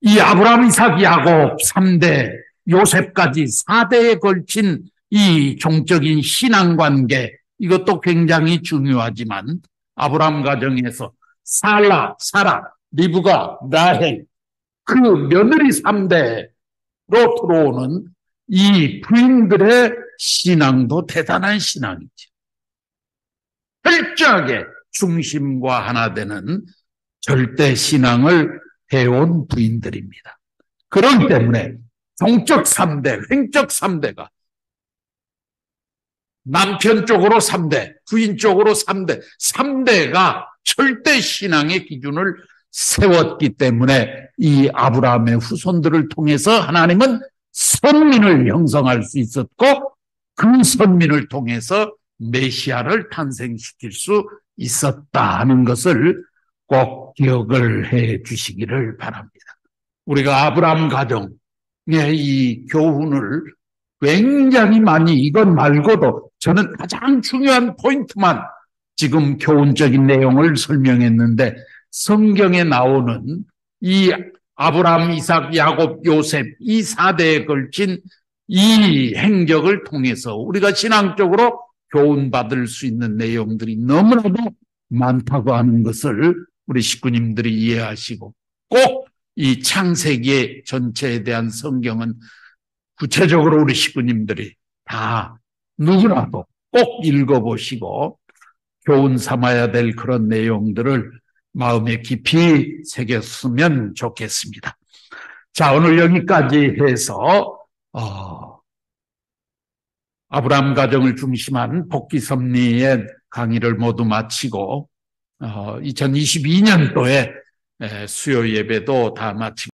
이 아브라함, 이삭, 야곱 3대, 요셉까지 4대에 걸친 이 종적인 신앙관계, 이것도 굉장히 중요하지만 아브라함 가정에서 사라, 리브가, 라헬, 그 며느리 3대로 들어오는 이 부인들의 신앙도 대단한 신앙이죠. 철저하게 중심과 하나 되는 절대 신앙을 해온 부인들입니다. 그렇기 때문에 종적 3대, 횡적 3대가 남편 쪽으로 3대, 부인 쪽으로 3대, 3대가 절대 신앙의 기준을 세웠기 때문에 이 아브라함의 후손들을 통해서 하나님은 선민을 형성할 수 있었고 그 선민을 통해서 메시아를 탄생시킬 수 있었다 하는 것을 꼭 기억을 해 주시기를 바랍니다. 우리가 아브라함 가정의 이 교훈을 굉장히 많이 이것 말고도 저는 가장 중요한 포인트만 지금 교훈적인 내용을 설명했는데 성경에 나오는 이 아브라함, 이삭, 야곱, 요셉 이 4대에 걸친 이 행적을 통해서 우리가 신앙적으로 교훈받을 수 있는 내용들이 너무나도 많다고 하는 것을 우리 식구님들이 이해하시고 꼭 이 창세기 전체에 대한 성경은 구체적으로 우리 식구님들이 다 누구라도 꼭 읽어보시고 교훈 삼아야 될 그런 내용들을 마음에 깊이 새겼으면 좋겠습니다. 자, 오늘 여기까지 해서 아브라함 가정을 중심한 복귀 섭리의 강의를 모두 마치고 2022년도에 수요 예배도 다 마치고